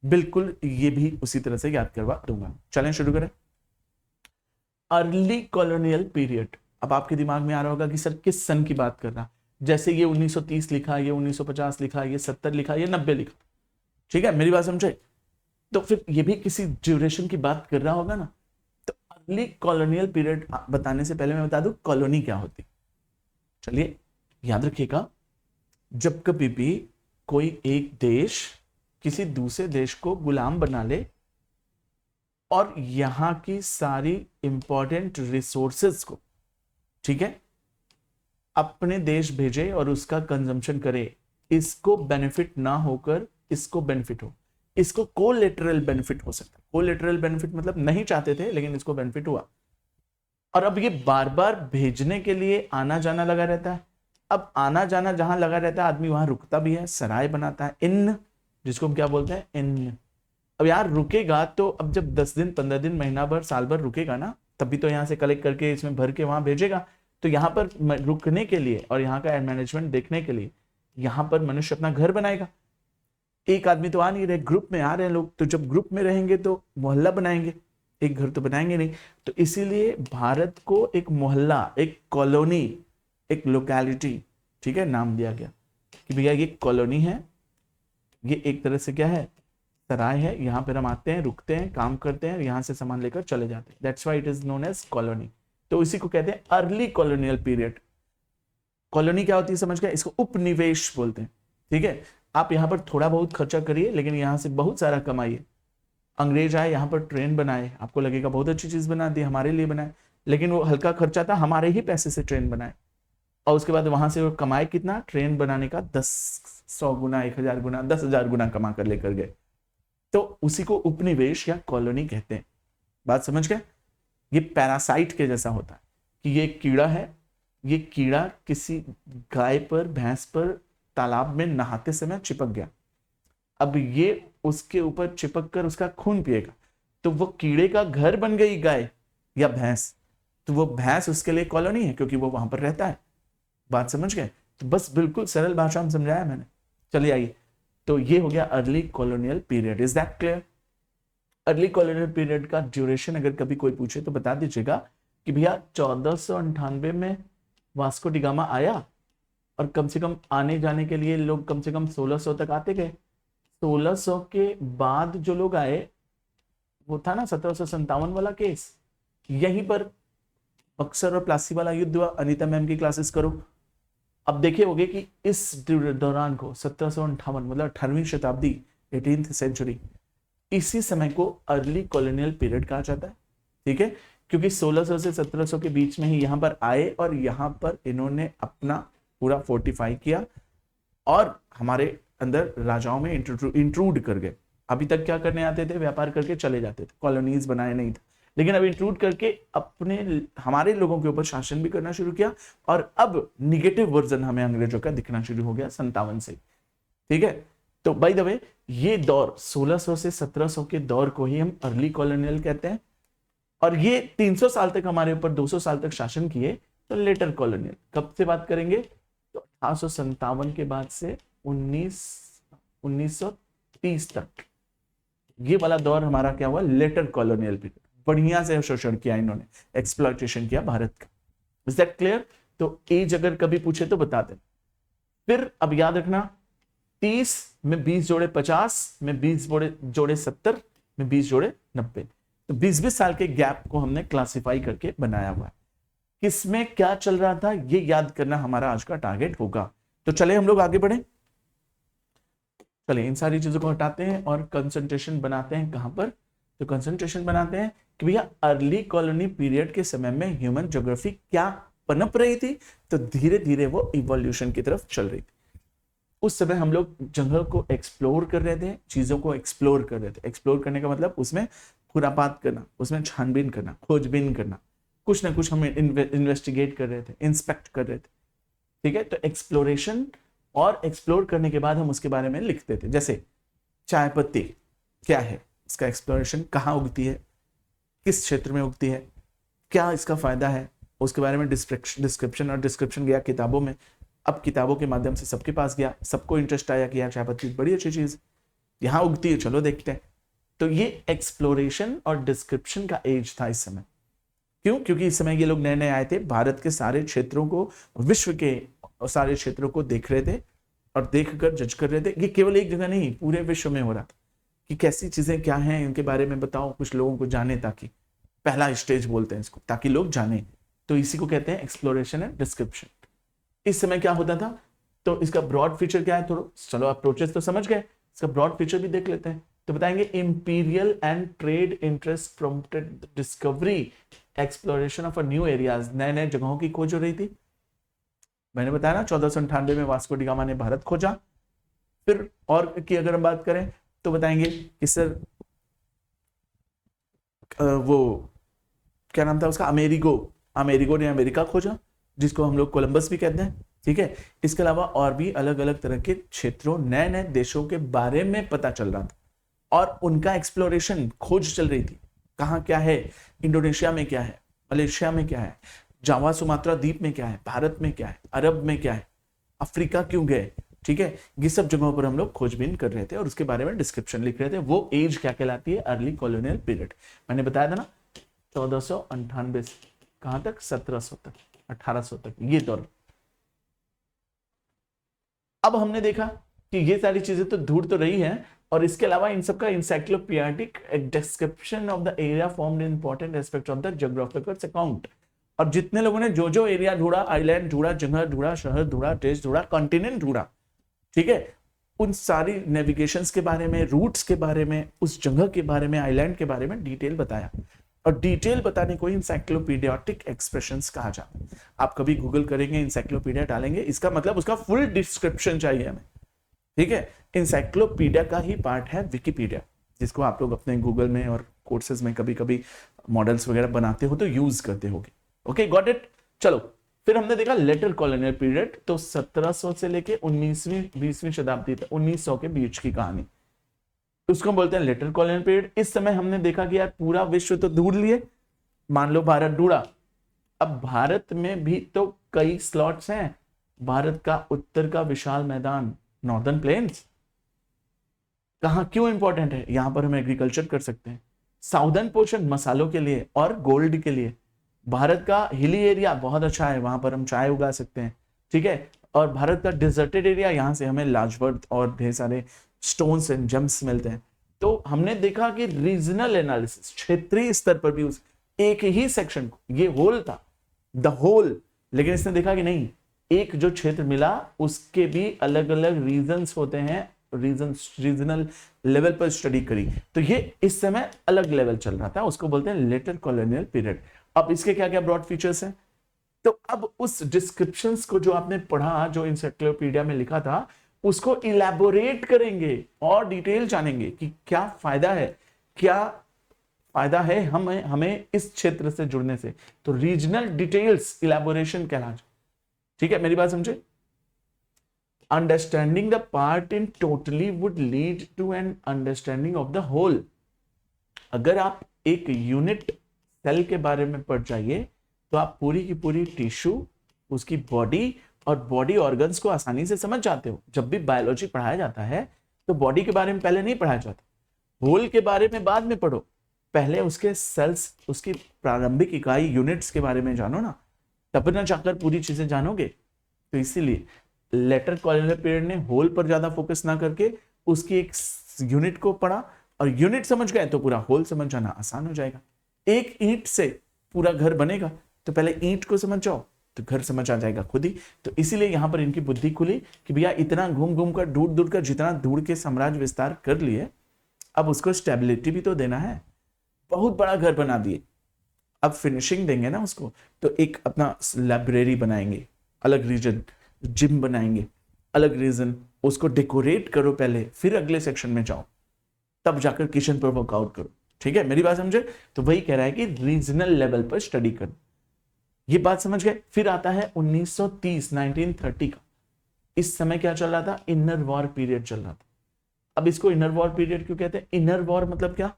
S1: बिल्कुल ये भी उसी तरह से याद करवा दूंगा। चलें शुरू करें। Early colonial period. अब आपके दिमाग में आ रहा होगा कि सर किस सन की बात कर रहा, जैसे ये 1930 लिखा, ये 1950 लिखा, ये 70 लिखा, ये 90 लिखा, ठीक है, मेरी बात समझे। तो फिर ये भी किसी ड्यूरेशन की बात कर रहा होगा ना। तो अर्ली कॉलोनियल पीरियड बताने से पहले मैं बता दूं कॉलोनी क्या होती। चलिए याद रखिएगा, जब कभी भी कोई एक देश किसी दूसरे देश को गुलाम बना ले और यहां की सारी इंपॉर्टेंट रिसोर्सेज को, ठीक है, अपने देश भेजे और उसका कंजम्पशन करे, इसको बेनिफिट ना होकर इसको बेनिफिट हो, इसको कोलेटरल बेनिफिट हो सकता है। कोलेटरल बेनिफिट मतलब नहीं चाहते थे लेकिन इसको बेनिफिट हुआ, और अब ये बार बार भेजने के लिए आना जाना लगा रहता है। अब आना जाना जहां लगा रहता है, आदमी वहां रुकता भी है, सराय बनाता है, इन, जिसको हम क्या बोलते हैं, इन। अब यार रुकेगा तो अब जब 10 दिन, 15 दिन, महीना भर, साल भर रुकेगा ना, तभी तो यहाँ से कलेक्ट करके इसमें भर के वहां भेजेगा। तो यहाँ पर रुकने के लिए और यहाँ का मैनेजमेंट देखने के लिए यहाँ पर मनुष्य अपना घर बनाएगा। एक आदमी तो आ नहीं रहे, ग्रुप में आ रहे हैं लोग, तो जब ग्रुप में रहेंगे तो मोहल्ला बनाएंगे, एक घर तो बनाएंगे नहीं। तो इसीलिए भारत को एक मोहल्ला, एक कॉलोनी, एक लोकेलिटी, ठीक है, नाम दिया गया कि भैया ये कॉलोनी है, ये एक तरह से क्या है, सराय है, यहाँ पर हम आते हैं, रुकते हैं, काम करते हैं, यहाँ से सामान लेकर चले जाते हैं। That's why it is known as colony. तो इसी को कहते हैं अर्ली कॉलोनियल पीरियड। कॉलोनी क्या होती है समझ गए, इसको उपनिवेश बोलते हैं, ठीक है। आप यहाँ पर थोड़ा बहुत खर्चा करिए लेकिन यहाँ से बहुत सारा कमाइए। अंग्रेज आए, यहाँ पर ट्रेन बनाए, आपको लगेगा बहुत अच्छी चीज बना दी, हमारे लिए बनाए, लेकिन वो हल्का खर्चा था, हमारे ही पैसे से ट्रेन बनाए, और उसके बाद वहां से वो कमाए कितना, ट्रेन बनाने का 100 गुना, 1000 गुना, 10,000 गुना कमा कर लेकर गए। तो उसी को उपनिवेश या कॉलोनी कहते हैं। बात समझ गए। ये पैरासाइट के जैसा होता है कि ये कीड़ा है, ये कीड़ा किसी गाय पर, भैंस पर तालाब में नहाते समय चिपक गया, अब ये उसके ऊपर चिपक कर उसका खून पिएगा, तो वो कीड़े का घर बन गई गाय या भैंस, तो वो भैंस उसके लिए कॉलोनी है क्योंकि वो वहां पर रहता है। बात समझ गए। तो बस बिल्कुल सरल भाषा में समझाया मैंने। चलिए आइए, तो ये हो गया early colonial period. Is that clear. Early colonial period का ड्यूरेशन अगर कभी कोई पूछे तो बता दीजिएगा कि भैया 1498 में वास्को डी गामा आया और कम से कम आने जाने के लिए लोग कम से कम 1600 तक आते गए। 1600 के बाद जो लोग आए वो था ना 1757 वाला केस, यहीं पर बक्सर और प्लासी वाला युद्ध हुआ। अनीता मैम की क्लासेस करो, अब देखे होगे कि इस दौरान को 1758 मतलब 18वीं शताब्दी, 18th सेंचुरी, इसी समय को अर्ली कॉलोनियल पीरियड कहा जाता है, ठीक है, क्योंकि 1600 से 1700 के बीच में ही यहां पर आए और यहां पर इन्होंने अपना पूरा फोर्टिफाई किया और हमारे अंदर राजाओं में इंट्रूड कर गए। अभी तक क्या करने आते थे, व्यापार करके चले जाते थे, कॉलोनीज बनाए नहीं थे, लेकिन अब इंट्रूड करके अपने हमारे लोगों के ऊपर शासन भी करना शुरू किया। और अब निगेटिव वर्जन हमें अंग्रेजों का दिखना शुरू हो गया 57 से। ठीक है, तो बाय द वे ये दौर 1600 से 1700 के दौर को ही हम अर्ली कॉलोनियल कहते हैं। और ये 300 साल तक हमारे ऊपर 200 साल तक शासन किए तो लेटर कॉलोनियल। कब से बात करेंगे, तो 1857 के बाद से 1930 तक ये वाला दौर हमारा क्या हुआ, लेटर कॉलोनियल पीरियड। बढ़िया से शोषण किया इन्होंने, एक्सप्लॉयटेशन किया भारत का। Is that clear? तो एज अगर कभी पूछे तो बता दें। फिर अब याद रखना 30 में 20 जोड़े 50 में 20 जोड़े 70 में 20 जोड़े 90, तो 20-20 साल के गैप को हमने क्लासिफाई करके बनाया हुआ है। किसमें क्या चल रहा था ये याद करना हमारा आज का टारगेट होगा। तो चले हम लोग आगे बढ़े, चले इन सारी चीजों को हटाते हैं और कंसंट्रेशन बनाते हैं। कहां पर, तो कंसंट्रेशन बनाते हैं कि भैया अर्ली कॉलोनी पीरियड के समय में ह्यूमन ज्योग्राफी क्या पनप रही थी, तो धीरे धीरे वो इवोल्यूशन की तरफ चल रही थी। उस समय हम लोग जंगल को एक्सप्लोर कर रहे थे, चीजों को एक्सप्लोर कर रहे थे। एक्सप्लोर करने का मतलब उसमें खुरापात करना, उसमें छानबीन करना, खोजबीन करना, कुछ ना कुछ हम इन्वेस्टिगेट कर रहे थे, इंस्पेक्ट कर रहे थे। ठीक है, तो एक्सप्लोरेशन और एक्सप्लोर करने के बाद हम उसके बारे में लिखते थे। जैसे चाय पत्ती क्या है, इसका एक्सप्लोरेशन, कहाँ उगती है, किस क्षेत्र में उगती है, क्या इसका फायदा है, उसके बारे में डिस्क्रिप्शन गया किताबों में। अब किताबों के माध्यम से सबके पास गया, सबको इंटरेस्ट आया कि यार चाय पत्ती बड़ी अच्छी चीज, यहाँ उगती है, चलो देखते हैं। तो ये एक्सप्लोरेशन और डिस्क्रिप्शन का एज था इस समय। क्यों? क्योंकि इस समय ये लोग नए नए आए थे, भारत के सारे क्षेत्रों को, विश्व के सारे क्षेत्रों को देख रहे थे और देखकर जज कर रहे थे। ये केवल एक जगह नहीं, पूरे विश्व में हो रहा था कि कैसी चीजें क्या हैं, इनके बारे में बताओ, कुछ लोगों को जाने, ताकि पहला स्टेज बोलते हैं इसको, ताकि लोग जाने। तो इसी को कहते हैं एक्सप्लोरेशन एंड डिस्क्रिप्शन। इस समय क्या होता था, तो इसका ब्रॉड फीचर क्या है, थोड़ा चलो अप्रोचेस तो समझ गए, इसका ब्रॉड फीचर भी देख लेते हैं। तो बताएंगे imperial and trade interest prompted discovery exploration of a new areas. नए नए जगहों की खोज हो रही थी। मैंने बताया ना 1498 में वास्को डी गामा ने भारत खोजा। फिर और की अगर हम बात करें तो बताएंगे कि सर वो क्या नाम था उसका, अमेरिगो ने अमेरिका खोजा, जिसको हम लोग कोलंबस भी कहते हैं। ठीक है, इसके अलावा और भी अलग अलग तरह के क्षेत्रों, नए नए देशों के बारे में पता चल रहा था और उनका एक्सप्लोरेशन, खोज चल रही थी। कहाँ क्या है, इंडोनेशिया में क्या है, मलेशिया में क्या है, जावा सुमात्रा द्वीप में क्या है, भारत में क्या है, अरब में क्या है, अफ्रीका क्यों गए। ठीक है, ये सब जगहों पर हम लोग खोजबीन कर रहे थे और उसके बारे में डिस्क्रिप्शन लिख रहे थे। वो एज क्या कहलाती है, अर्ली कॉलोनियल पीरियड। मैंने बताया था ना 1498 से कहां तक, 1700 तक, 1800 तक, ये दौर। अब हमने देखा कि ये सारी चीजें तो ढूंढ तो रही हैं, और इसके अलावा इन सब का encyclopedic description of the area formed in important aspect of the geographical account. और जितने लोगों ने जो जो एरिया ढूंढा, आइलैंड ढूंढा, जगह ढूंढा, शहर ढूंढा, देश ढूंढा, कॉन्टिनेंट ढूंढा, ठीक है, उन सारी नेविगेशंस के बारे में, रूट्स के बारे में, उस जगह के बारे में, आइलैंड के बारे में डिटेल बताया। और डिटेल बताने को इंसाइक्लोपीडियाटिक एक्सप्रेशंस कहा जाता है। आप कभी गूगल करेंगे, इंसाइक्लोपीडिया डालेंगे, इसका मतलब उसका फुल डिस्क्रिप्शन चाहिए हमें। ठीक है, इंसाइक्लोपीडिया का ही पार्ट है विकिपीडिया, जिसको आप लोग अपने गूगल में और कोर्सेज में कभी कभी मॉडल्स वगैरह बनाते हो तो यूज करते होगे। Okay, got it. चलो फिर हमने देखा लेटर कॉलोनियल पीरियड, तो 1700 से लेके 19वीं 20वीं शताब्दी तक, 1900 के बीच की कहानी, उसको बोलते हैं लेटर कॉलोनियल पीरियड। इस समय हमने देखा कि यार पूरा विश्व तो ढूंढ लिए, मान लो भारत ढूंढा, अब भारत में भी तो कई स्लॉट्स हैं। भारत का उत्तर का विशाल मैदान, नॉर्दर्न प्लेन्स, कहां क्यों इंपॉर्टेंट है, यहां पर हम एग्रीकल्चर कर सकते हैं। साउदर्न पोर्शन मसालों के लिए और गोल्ड के लिए। भारत का हिली एरिया बहुत अच्छा है, वहां पर हम चाय उगा सकते हैं। ठीक है, और भारत का डिजर्टेड एरिया, यहां से हमें लाजवर्थ और ढेर सारे स्टोन्स एंड जेम्स मिलते हैं। तो हमने देखा कि रीजनल एनालिसिस, क्षेत्रीय स्तर पर भी उस एक ही सेक्शन को, ये होल था, द होल, लेकिन इसने देखा कि नहीं, एक जो क्षेत्र मिला उसके भी अलग अलग रीजन्स होते हैं, रीजनल लेवल पर स्टडी करी। तो ये इस समय अलग लेवल चल रहा था, उसको बोलते हैं लेटर कॉलोनियल पीरियड। अब इसके क्या क्या ब्रॉड फीचर्स हैं, तो अब उस डिस्क्रिप्शंस को जो आपने पढ़ा, जो इंसाइक्लोपीडिया में लिखा था, उसको इलेबोरेट करेंगे और डिटेल जानेंगे कि क्या फायदा है, क्या फायदा है हमें हमें इस क्षेत्र से जुड़ने से। तो रीजनल डिटेल्स इलेबोरेशन कहलाता। ठीक है, मेरी बात समझे। Understanding the part in totally would lead to an understanding of the whole. अगर आप एक यूनिट सेल के बारे में पढ़ जाइए तो आप पूरी की पूरी टिश्यू, उसकी बॉडी और बॉडी ऑर्गन्स को आसानी से समझ जाते हो। जब भी बायोलॉजी पढ़ाया जाता है तो बॉडी के बारे में पहले नहीं पढ़ाया जाता, होल के बारे में बाद में पढ़ो। पहले उसके सेल्स, उसकी प्रारंभिक इकाई यूनिट्स के बारे में जानो ना, तब ना जाकर पूरी चीजें जानोगे। तो इसीलिए लेटर कॉलोनियल पीरियड ने होल पर ज्यादा फोकस ना करके उसकी एक यूनिट को पढ़ा, और यूनिट समझ गए तो पूरा होल समझ जाना आसान हो जाएगा। एक ईंट से पूरा घर बनेगा, तो पहले ईंट को समझ जाओ तो घर समझ आ जाएगा खुद ही। तो इसीलिए यहां पर इनकी बुद्धि खुली कि भैया इतना घूम घूम कर दूर दूर कर जितना दूर के साम्राज्य विस्तार कर लिए, अब उसको स्टेबिलिटी भी तो देना है। बहुत बड़ा घर बना दिए, अब फिनिशिंग देंगे ना उसको, तो एक अपना लाइब्रेरी बनाएंगे, अलग रीजन, जिम बनाएंगे अलग रीजन, उसको डेकोरेट करो पहले, फिर अगले सेक्शन में जाओ, तब जाकर किचन पर वर्कआउट करो। ठीक है, मेरी बात समझे। तो वही कह रहा है कि रीजनल लेवल पर स्टडी करो। ये बात समझ गए। फिर आता है 1930 1930 का। इस समय क्या चल रहा था, इनर वॉर पीरियड चल रहा था। अब इसको इनर वॉर पीरियड क्यों कहते हैं? इनर वॉर मतलब क्या,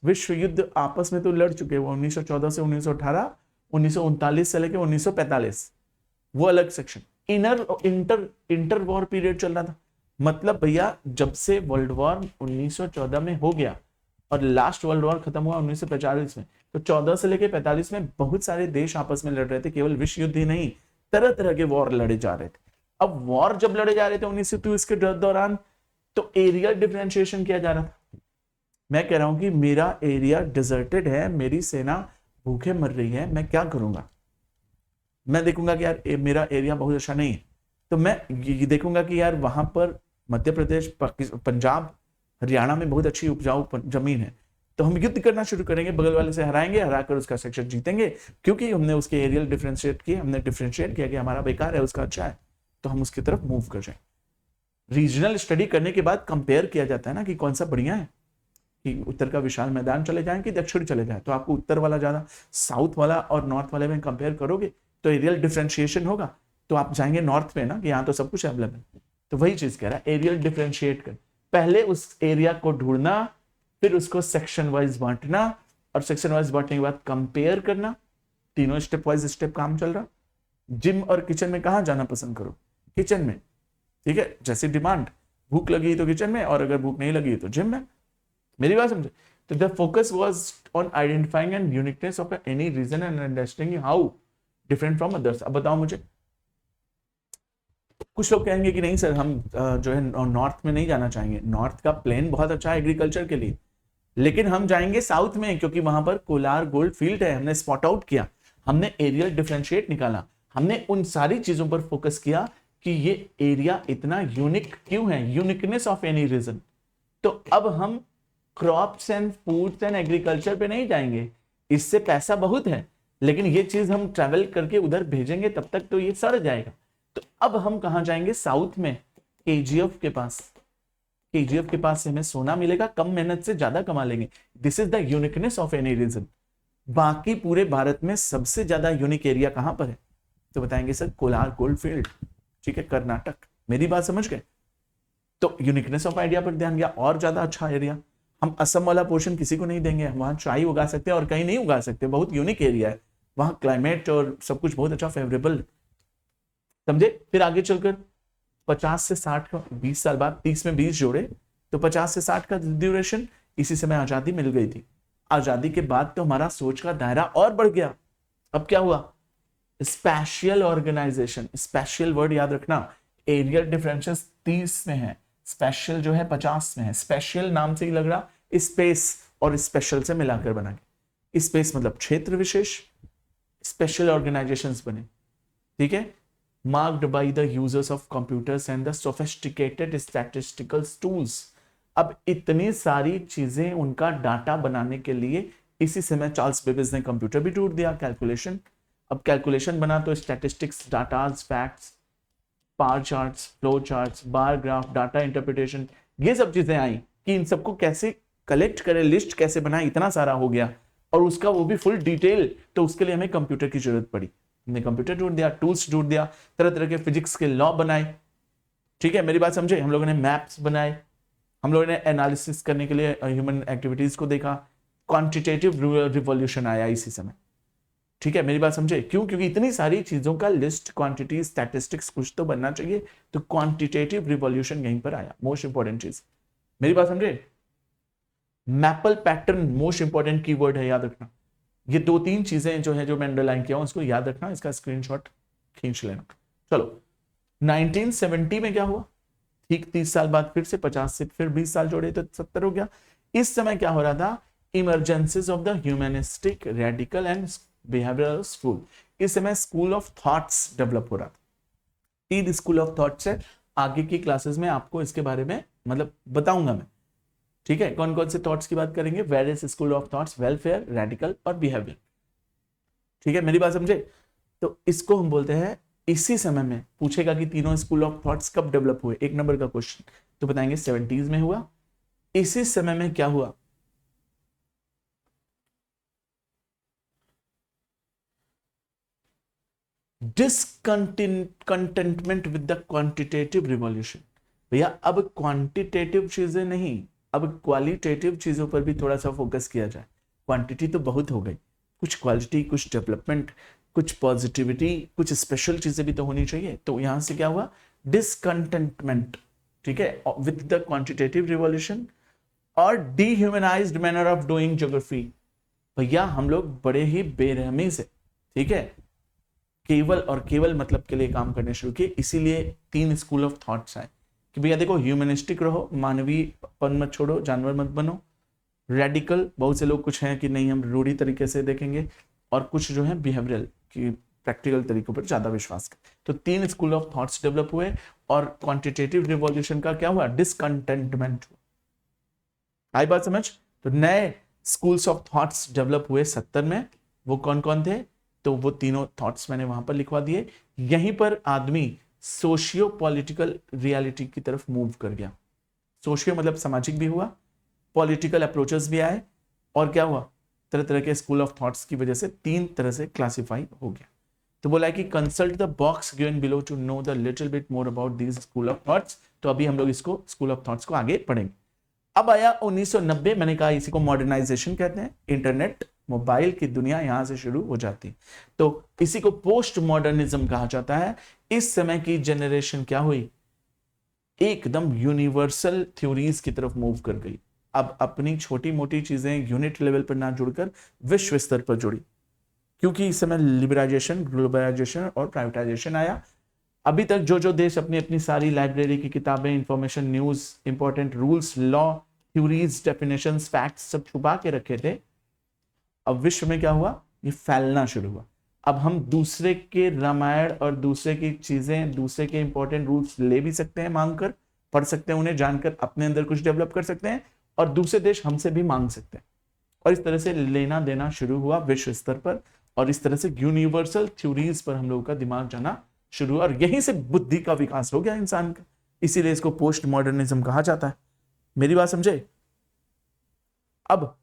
S1: विश्व युद्ध आपस में तो लड़ चुके वो 1914 से 1918, 1939 से लेकर 1945, वो अलग सेक्शन। इंटर वॉर पीरियड चल रहा था। मतलब भैया जब से वर्ल्ड वॉर 1914 में हो गया और लास्ट वर्ल्ड वॉर खत्म हुआ 1945 में, तो 14 से लेकर 45 में बहुत सारे देश आपस में लड़ रहे थे। केवल विश्व युद्ध ही नहीं, तरह तरह के वॉर लड़े जा रहे थे। अब वॉर जब लड़े जा रहे थे 1930 के दौरान, तो एरिया डिफरेंशिएशन किया जा रहा था। मैं कह रहा हूं कि मेरा एरिया डिजर्टेड है, मेरी सेना भूखे मर रही है, मैं क्या करूंगा? मैं देखूंगा कि यार मेरा एरिया बहुत अच्छा नहीं है, तो मैं ये देखूंगा कि यार वहां पर मध्य प्रदेश, पंजाब, हरियाणा में बहुत अच्छी उपजाऊ जमीन है, तो हम युद्ध करना शुरू करेंगे, बगल वाले से हराएंगे, हराकर उसका सेक्शन जीतेंगे, क्योंकि हमने उसके एरियल डिफरेंशिएट किए, हमने डिफरेंशिएट किया कि हमारा बेकार है, उसका अच्छा है, तो हम उसकी तरफ मूव कर जाएं। रीजनल स्टडी करने के बाद कंपेयर किया जाता है ना कि कौन सा बढ़िया है, कि उत्तर का विशाल मैदान चले जाएं कि दक्षिण चले जाएं। तो आपको उत्तर वाला ज्यादा, साउथ वाला और नॉर्थ वाले में कंपेयर करोगे तो एरियल डिफरेंशिएशन होगा, तो आप जाएंगे नॉर्थ में ना, कि यहाँ तो सब कुछ अवेलेबल। तो वही चीज कह रहा है, एरियल डिफरेंशिएट कर, पहले उस एरिया को ढूंढना, फिर उसको सेक्शन वाइज बांटना, और सेक्शन वाइज बांटने के बाद कंपेयर करना। तीनों स्टेप वाइज स्टेप काम चल रहा। जिम और किचन में कहां जाना पसंद करो? किचन में। ठीक है, जैसी डिमांड, भूख लगी तो किचन में, और अगर भूख नहीं लगी तो जिम में। मेरी बात समझे। तो the focus was on identifying and uniqueness of any region and understanding how different from others. अब बताओ मुझे, कुछ लोग कहेंगे कि नहीं सर हम जो है नॉर्थ में नहीं जाना चाहेंगे, नॉर्थ का प्लेन बहुत अच्छा है एग्रीकल्चर के लिए, लेकिन हम जाएंगे साउथ में क्योंकि वहां पर कोलार गोल्ड फील्ड है। हमने स्पॉट आउट किया, हमने एरियल डिफरेंशिएट निकाला, हमने उन सारी चीजों पर फोकस किया कि ये एरिया इतना यूनिक क्यों है, यूनिकनेस ऑफ एनी रीजन। तो अब हम crops and foods and agriculture पे नहीं जाएंगे, इससे पैसा बहुत है, लेकिन ये चीज हम ट्रेवल करके उधर भेजेंगे तब तक तो ये सड़ जाएगा। तो अब हम कहां जाएंगे? साउथ में, केजीएफ के पास। केजीएफ के पास से हमें सोना मिलेगा, कम मेहनत से ज्यादा कमा लेंगे। This is the uniqueness of any region. बाकी पूरे भारत में सबसे ज्यादा यूनिक एरिया कहां पर है? तो बताएंगे सर कोलार गोल्ड फील्ड। ठीक है, कर्नाटक। मेरी बात समझ गए। तो यूनिकनेस ऑफ आइडिया पर ध्यान गया, और ज्यादा अच्छा एरिया। हम असम वाला पोर्शन किसी को नहीं देंगे, हम वहां चाय उगा सकते हैं और कहीं नहीं उगा सकते, बहुत यूनिक एरिया है, वहां क्लाइमेट और सब कुछ बहुत अच्छा फेवरेबल। समझे। फिर आगे चलकर 50 से 60 का 20 साल बाद, 30 में 20 जोड़े तो 50 से 60 का ड्यूरेशन। इसी समय आजादी मिल गई थी। आजादी के बाद तो हमारा सोच का दायरा और बढ़ गया। अब क्या हुआ? Special organisation. स्पेशियल वर्ड याद रखना, एरियल डिफरेंसेस 30 में है, स्पेशल जो है 50 में है। स्पेशल नाम से ही लग रहा, स्पेस और स्पेशल से मिलाकर बना के। स्पेस मतलब क्षेत्र विशेष, स्पेशल ऑर्गेनाइजेशंस बने। ठीक है, marked by the users of computers and the sophisticated statistical tools. अब इतनी सारी चीजें उनका डाटा बनाने के लिए इसी समय चार्ल्स बेबेज ने कंप्यूटर भी ढूंढ दिया, कैलकुलेशन। अब कैलकुलेशन बना तो statistics, datas, facts, bar charts, flow charts, bar graph, data interpretation, ये सब चीजें आई कि इन सबको कैसे कलेक्ट करें, लिस्ट कैसे बनाए, इतना सारा हो गया और उसका वो भी फुल डिटेल। तो उसके लिए हमें कंप्यूटर की जरूरत पड़ी, हमने कंप्यूटर ढूंढ दिया, टूल्स ढूंढ दिया, तरह तरह के फिजिक्स के लॉ बनाए। ठीक है, मेरी बात समझे? हम लोगों ने मैप्स बनाए, हम लोगों ने एनालिसिस करने के लिए ह्यूमन एक्टिविटीज को देखा, क्वांटिटेटिव रिवॉल्यूशन आया इसी समय। ठीक है, मेरी बात समझे? क्यों? क्योंकि इतनी सारी चीजों का लिस्ट, क्वांटिटी, स्टैटिस्टिक्स कुछ तो बनना चाहिए, तो क्वांटिटेटिव रिवॉल्यूशन यहीं पर आया, मोस्ट इंपॉर्टेंट चीज। मेरी बात समझे? Maple pattern most important keyword है, याद रखना। ये 2-3 चीजें जो है, जो मैं अंडरलाइन किया हूं, उसको याद रखना, इसका स्क्रीनशॉट खींच लेना। चलो, 1970 में क्या हुआ? ठीक 30 साल बाद फिर से 50 से फिर 20 साल जोड़े तो 70 हो गया। इस समय क्या हो रहा था? Emergencies of the humanistic, radical and behavioural school. इस समय स्कूल ऑफ थॉट्स डेवलप हो रहा था। 3 स्कूल ऑफ थॉट्स है, आगे की क्लासेस में आपको इसके बारे में मतलब बताऊंगा मैं। ठीक है, कौन कौन से थॉट्स की बात करेंगे? Various school of thoughts, welfare, radical और बिहेवियर। ठीक है, मेरी बात समझे? तो इसको हम बोलते हैं, इसी समय में पूछेगा कि तीनों स्कूल ऑफ थॉट्स कब डेवलप हुए, 1 नंबर का क्वेश्चन, तो बताएंगे 70s में हुआ। इसी समय में क्या हुआ? Discontentment with the quantitative revolution. भैया अब क्वांटिटेटिव चीजें नहीं, अब क्वालिटेटिव चीजों पर भी थोड़ा सा फोकस किया जाए। क्वांटिटी तो बहुत हो गई, कुछ क्वालिटी, कुछ डेवलपमेंट, कुछ पॉजिटिविटी, कुछ स्पेशल चीजें भी तो होनी चाहिए। तो यहां से क्या हुआ? डिसकंटेंटमेंट, ठीक है, विद द क्वांटिटेटिव रिवॉल्यूशन और डीह्यूमनाइज्ड मैनर ऑफ डूइंग ज्योग्राफी। भैया हम लोग बड़े ही बेरहमी से, ठीक है, केवल और केवल मतलब के लिए काम करने शुरू किए। इसीलिए 3 स्कूल ऑफ थॉट्स आए कि भैया देखो, ह्यूमनिस्टिक रहो, मानवीयपन मत छोड़ो, जानवर मत बनो। रेडिकल, बहुत से लोग कुछ हैं कि नहीं हम रूढ़ी तरीके से देखेंगे, और कुछ जो है बिहेवियरल की प्रैक्टिकल तरीकों पर ज्यादा विश्वास कर। तो 3 स्कूल ऑफ थॉट्स डेवलप हुए और क्वांटिटेटिव रिवॉल्यूशन का क्या हुआ? डिसकंटेंटमेंट हुआ। आई बात समझ? तो नए स्कूल्स ऑफ थॉट्स डेवलप हुए 70 में। वो कौन कौन थे? तो वो तीनों थॉट्स मैंने वहां पर लिखवा दिए। यहीं पर आदमी सोशियो पॉलिटिकल रियलिटी की तरफ मूव कर गया। सोशियो मतलब सामाजिक भी हुआ, पॉलिटिकल अप्रोचेस भी आए, और क्या हुआ? तरह तरह के स्कूल ऑफ थॉट्स की वजह से 3 तरह से क्लासिफाई हो गया। तो बोला है कि consult the box given below to know the little bit more about these school of thoughts. तो अभी हम लोग इसको स्कूल ऑफ थॉट्स को आगे पढ़ेंगे। अब आया 1990, मैंने कहा इसी को मॉडर्नाइजेशन कहते हैं। इंटरनेट, मोबाइल की दुनिया यहां से शुरू हो जाती है, तो इसी को पोस्ट मॉडर्निज्म कहा जाता है। इस समय की जनरेशन क्या हुई? एकदम यूनिवर्सल थ्योरीज की तरफ मूव कर गई। अब अपनी छोटी मोटी चीजें यूनिट लेवल पर ना जुड़कर विश्व स्तर पर जुड़ी, क्योंकि इस समय लिबरलाइजेशन, ग्लोबलाइजेशन और प्राइवेटाइजेशन आया। अभी तक जो जो देश अपनी अपनी सारी लाइब्रेरी की किताबें, information, news, important rules, law, theories, definitions, facts सब छुपा के रखे थे, अब विश्व में क्या हुआ? ये फैलना शुरू हुआ। अब हम दूसरे के रामायण और दूसरे की चीजें, दूसरे के इंपॉर्टेंट रूल्स ले भी सकते हैं, मांग कर पढ़ सकते हैं, उन्हें जानकर अपने अंदर कुछ डेवलप कर सकते हैं, और दूसरे देश हमसे भी मांग सकते हैं। और इस तरह से लेना देना शुरू हुआ विश्व स्तर पर, और इस तरह से यूनिवर्सल थ्योरीज पर हम लोगों का दिमाग जाना शुरू हुआ, और यहीं से बुद्धि का विकास हो गया इंसान का। इसीलिए इसको पोस्ट मॉडर्निज्म कहा जाता है। मेरी बात समझे? अब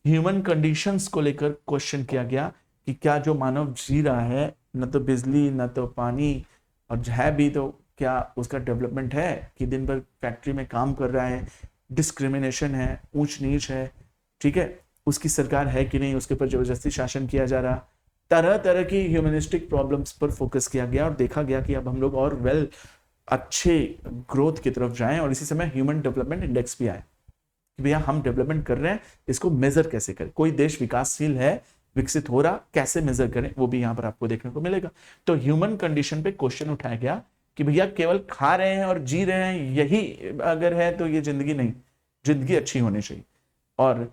S1: ह्यूमन कंडीशंस को लेकर क्वेश्चन किया गया कि क्या जो मानव जी रहा है, न तो बिजली न तो पानी, और है भी तो क्या उसका डेवलपमेंट है कि दिन भर फैक्ट्री में काम कर रहा है, डिस्क्रिमिनेशन है, ऊंच नीच है, ठीक है, उसकी सरकार है कि नहीं, उसके ऊपर जबरदस्ती शासन किया जा रहा। तरह तरह की ह्यूमनिस्टिक प्रॉब्लम्स पर फोकस किया गया और देखा गया कि अब हम लोग और अच्छे ग्रोथ की तरफ जाएं। और इसी समय ह्यूमन डेवलपमेंट इंडेक्स भी आए कि भैया हम डेवलपमेंट कर रहे हैं, इसको मेजर कैसे करें, कोई देश विकासशील है, विकसित हो रहा, कैसे मेजर करें, वो भी यहाँ पर आपको देखने को मिलेगा। तो ह्यूमन कंडीशन पे क्वेश्चन उठाया गया कि भैया केवल खा रहे हैं और जी रहे हैं, यही अगर है तो ये जिंदगी नहीं, जिंदगी अच्छी होनी चाहिए। और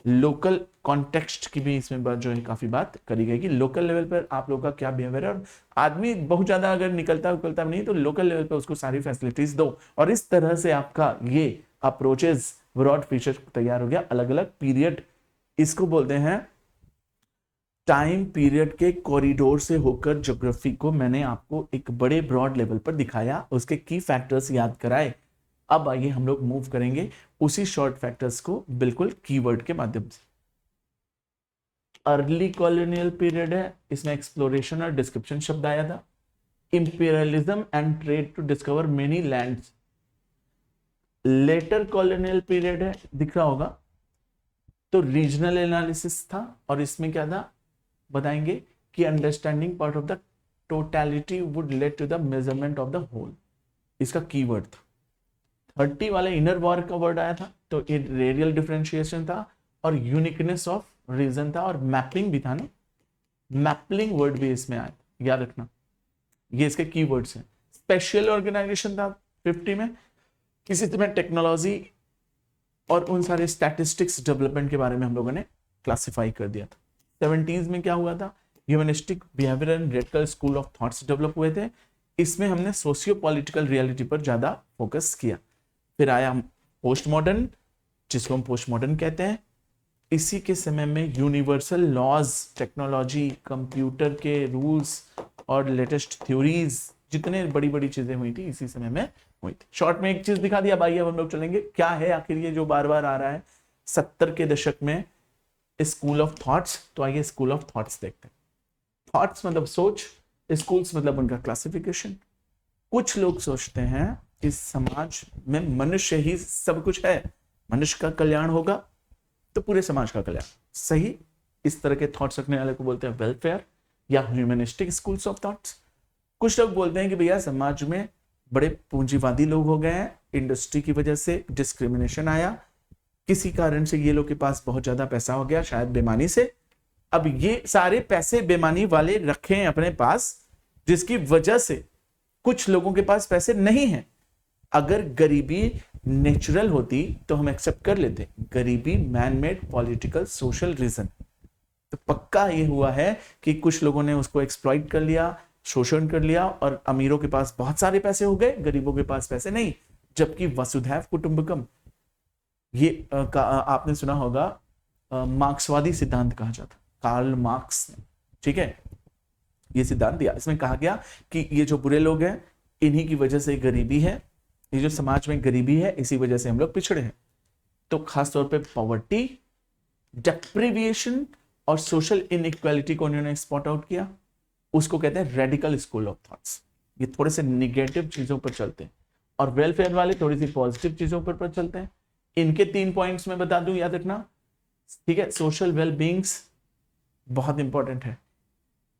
S1: लोकल कॉन्टेक्स्ट की भी इसमें बात जो है काफी बात करी गई कि लोकल लेवल पर आप लोगों का क्या बिहेवियर है, और आदमी बहुत ज्यादा अगर निकलता उकलता नहीं तो लोकल लेवल पर उसको सारी फैसिलिटीज दो। और इस तरह से आपका ये अप्रोचेस, ब्रॉड फीचर तैयार हो गया, अलग अलग पीरियड। इसको बोलते हैं टाइम पीरियड के कॉरिडोर से होकर ज्योग्राफी को मैंने आपको एक बड़े ब्रॉड लेवल पर दिखाया, उसके की फैक्टर्स याद कराए। अब आइए हम लोग मूव करेंगे उसी शॉर्ट फैक्टर्स को बिल्कुल कीवर्ड के माध्यम से। अर्ली कॉलोनियल पीरियड है, इसमें एक्सप्लोरेशन और डिस्क्रिप्शन शब्द आया था। Imperialism and trade to discover many lands. Later colonial period है, दिख रहा होगा, तो रीजनल एनालिसिस था, और इसमें क्या था बताएंगे कि understanding part of the totality would led to the measurement of the whole, इसका कीवर्ड था। 30 वाले इनर वॉर का वर्ड आया था, तो ये रेडियल डिफरेंशिएशन था, और यूनिकनेस ऑफ रीजन था, और मैपिंग भी था ना, मैपलिंग वर्ड भी इसमें आया, याद रखना, ये इसके कीवर्ड्स हैं। स्पेशल ऑर्गेनाइजेशन था 50 में, किसी तरह टेक्नोलॉजी और उन सारे स्टैटिस्टिक्स डेवलपमेंट के बारे में हम लोगों ने क्लासिफाई कर दिया था। 70s में क्या हुआ था, humanistic behaviour and radical school of thoughts develop हुए थे, इसमें हमने सोशियो पॉलिटिकल रियलिटी पर ज्यादा फोकस किया। फिर आया पोस्ट मॉडर्न, जिसको हम पोस्ट मॉडर्न कहते हैं। इसी के समय में यूनिवर्सल लॉज, टेक्नोलॉजी, कंप्यूटर के रूल्स और लेटेस्ट थ्योरीज, जितने बड़ी बड़ी चीजें हुई थी इसी समय में हुई थी। शॉर्ट में एक चीज दिखा दिया भाई, अब हम लोग चलेंगे क्या है आखिर ये जो बार बार आ रहा है 70 के दशक में, स्कूल ऑफ थॉट्स। तो आइए स्कूल ऑफ थॉट्स देखते हैं। थॉट्स मतलब सोच, स्कूल्स मतलब उनका क्लासिफिकेशन। कुछ लोग सोचते हैं इस समाज में मनुष्य ही सब कुछ है, मनुष्य का कल्याण होगा तो पूरे समाज का कल्याण, सही। इस तरह के थॉट्स रखने वाले को बोलते हैं वेलफेयर या ह्यूमनिस्टिक स्कूल्स ऑफ थॉट्स। कुछ लोग बोलते हैं कि भैया समाज में बड़े पूंजीवादी लोग हो गए हैं, इंडस्ट्री की वजह से डिस्क्रिमिनेशन आया, किसी कारण से ये लोग के पास बहुत ज्यादा पैसा हो गया, शायद बेईमानी से, अब ये सारे पैसे बेईमानी वाले रखे हैं अपने पास, जिसकी वजह से कुछ लोगों के पास पैसे नहीं है। अगर गरीबी नेचुरल होती तो हम एक्सेप्ट कर लेते, गरीबी man made political social reason. तो पक्का ये हुआ है कि कुछ लोगों ने उसको एक्सप्लॉइट कर लिया, शोषण कर लिया, और अमीरों के पास बहुत सारे पैसे हो गए, गरीबों के पास पैसे नहीं। जबकि वसुधैव कुटुंबकम, ये आपने सुना होगा, मार्क्सवादी सिद्धांत कहा जाता, कार्ल मार्क्स ने, ठीक है, ये सिद्धांत दिया। इसमें कहा गया कि ये जो बुरे लोग हैं इन्हीं की वजह से गरीबी है, ये जो समाज में गरीबी है इसी वजह से हम लोग पिछड़े हैं। तो खासतौर पे पॉवर्टी, डेप्रिविएशन और सोशल इनइक्वालिटी को उन्होंने स्पॉट आउट किया, उसको कहते हैं रेडिकल स्कूल ऑफ थॉट्स। ये थोड़े से निगेटिव चीजों पर चलते हैं, और वेलफेयर वाले थोड़ी सी पॉजिटिव चीजों पर चलते हैं। इनके 3 पॉइंट्स में बता दूं, याद रखना, ठीक है। सोशल वेलबींग्स बहुत इंपॉर्टेंट है,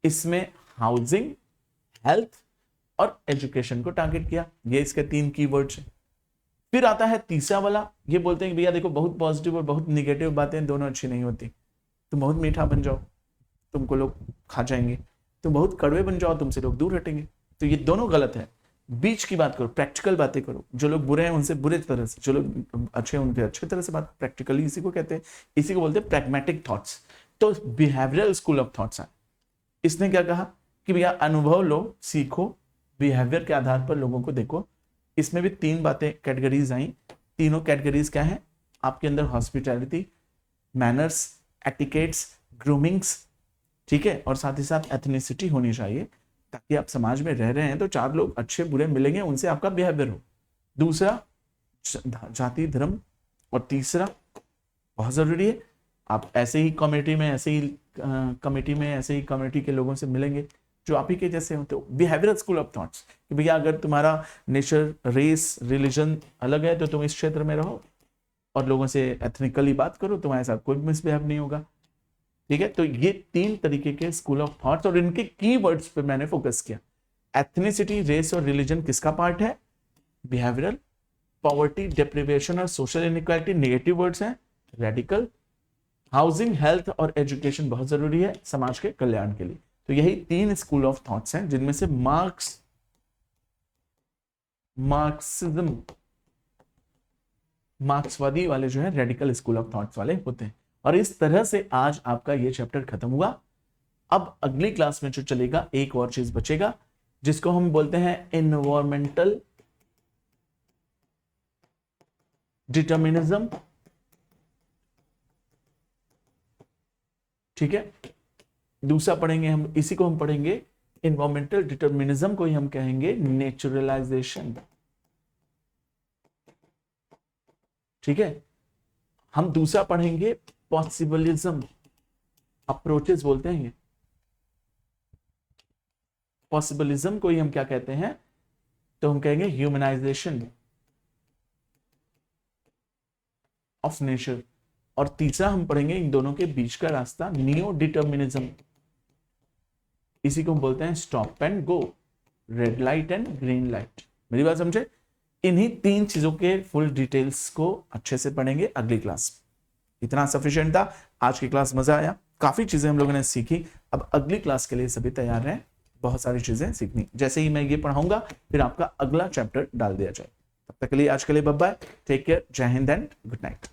S1: इसमें हाउसिंग, हेल्थ और एजुकेशन को टारगेट किया, ये इसके 3 कीवर्ड्स हैं। फिर आता है तीसरा वाला, ये बोलते हैं कि भैया देखो बहुत पॉजिटिव और बहुत निगेटिव बातें दोनों अच्छी नहीं होती, तुम बहुत मीठा बन जाओ तुमको लोग खा जाएंगे, तुम बहुत कड़वे बन जाओ तुमसे लोग दूर हटेंगे, तो ये दोनों गलत है। बीच की बात करो, प्रैक्टिकल बातें करो, जो लोग बुरे हैं उनसे बुरे तरह से, जो लोग अच्छे हैं उनके अच्छे तरह से बात, प्रैक्टिकली इसी को कहते हैं, इसी को बोलते हैं प्रैग्मेटिक थॉट्स। तो बिहेवियरल स्कूल ऑफ थॉट्स है, इसने क्या कहा कि भैया अनुभव लो, सीखो, बिहेवियर के आधार पर लोगों को देखो। इसमें भी 3 बातें कैटेगरीज आई, तीनों कैटेगरीज क्या है आपके अंदर, हॉस्पिटैलिटी, मैनर्स, एटिकेट्स, ग्रूमिंग्स, ठीक है, और साथ ही साथ एथनिसिटी होनी चाहिए, ताकि आप समाज में रह रहे हैं तो 4 लोग अच्छे बुरे मिलेंगे, उनसे आपका बिहेवियर हो। दूसरा जाति धर्म, और तीसरा बहुत जरूरी है, आप ऐसे ही कम्युनिटी में ऐसे ही कम्युनिटी के लोगों से मिलेंगे जो आप ही के जैसे हो। तो बिहेवियरल स्कूल ऑफ थॉट्स कि भैया अगर तुम्हारा नेचर, रेस, रिलीजन अलग है तो तुम इस क्षेत्र में रहो और लोगों से एथनिकली बात करो, तुम्हारे साथ कोई मिसबिहेव नहीं होगा, ठीक है। तो ये 3 तरीके के स्कूल ऑफ थॉट्स, और इनके कीवर्ड्स पे मैंने फोकस किया। एथनिसिटी, रेस और रिलीजन किसका पार्ट है, बिहेवियरल। पॉवर्टी, डेप्रिवेशन और सोशल इनइक्वालिटी नेगेटिव वर्ड्स हैं, रेडिकल। हाउसिंग, हेल्थ और एजुकेशन बहुत जरूरी है समाज के कल्याण के लिए। तो यही 3 स्कूल ऑफ थॉट्स हैं, जिनमें से मार्क्सिज्म, मार्क्सवादी वाले जो है रेडिकल स्कूल ऑफ थॉट्स वाले होते हैं। और इस तरह से आज आपका ये चैप्टर खत्म हुआ। अब अगली क्लास में जो चलेगा एक और चीज बचेगा, जिसको हम बोलते हैं एनवायरमेंटल डिटर्मिनिज्म, ठीक है। दूसरा पढ़ेंगे हम, इसी को हम पढ़ेंगे इन्वायरमेंटल डिटर्मिनिज्म को ही हम कहेंगे नेचुरलाइजेशन। ठीक है, हम दूसरा पढ़ेंगे पॉसिबलिज्म, अप्रोचेस बोलते हैं ये, पॉसिबलिज्म को ही हम क्या कहते हैं, तो हम कहेंगे ह्यूमनाइजेशन ऑफ नेचर। और तीसरा हम पढ़ेंगे इन दोनों के बीच का रास्ता, नियो डिटर्मिनिज्म, इसी को हम बोलते हैं stop and go, red light and green light. मेरी बात समझे? इन्हीं 3 चीजों के फुल डिटेल्स को अच्छे से पढ़ेंगे अगली क्लास। इतना सफिशिएंट था आज की क्लास, मजा आया, काफी चीजें हम लोगों ने सीखी। अब अगली क्लास के लिए सभी तैयार रहें, बहुत सारी चीजें सीखनी। जैसे ही मैं ये पढ़ाऊंगा फिर आपका अगला चैप्टर डाल दिया जाए। तब तक के लिए आज के लिए बाय बाय, टेक केयर, जय हिंद एंड गुड नाइट।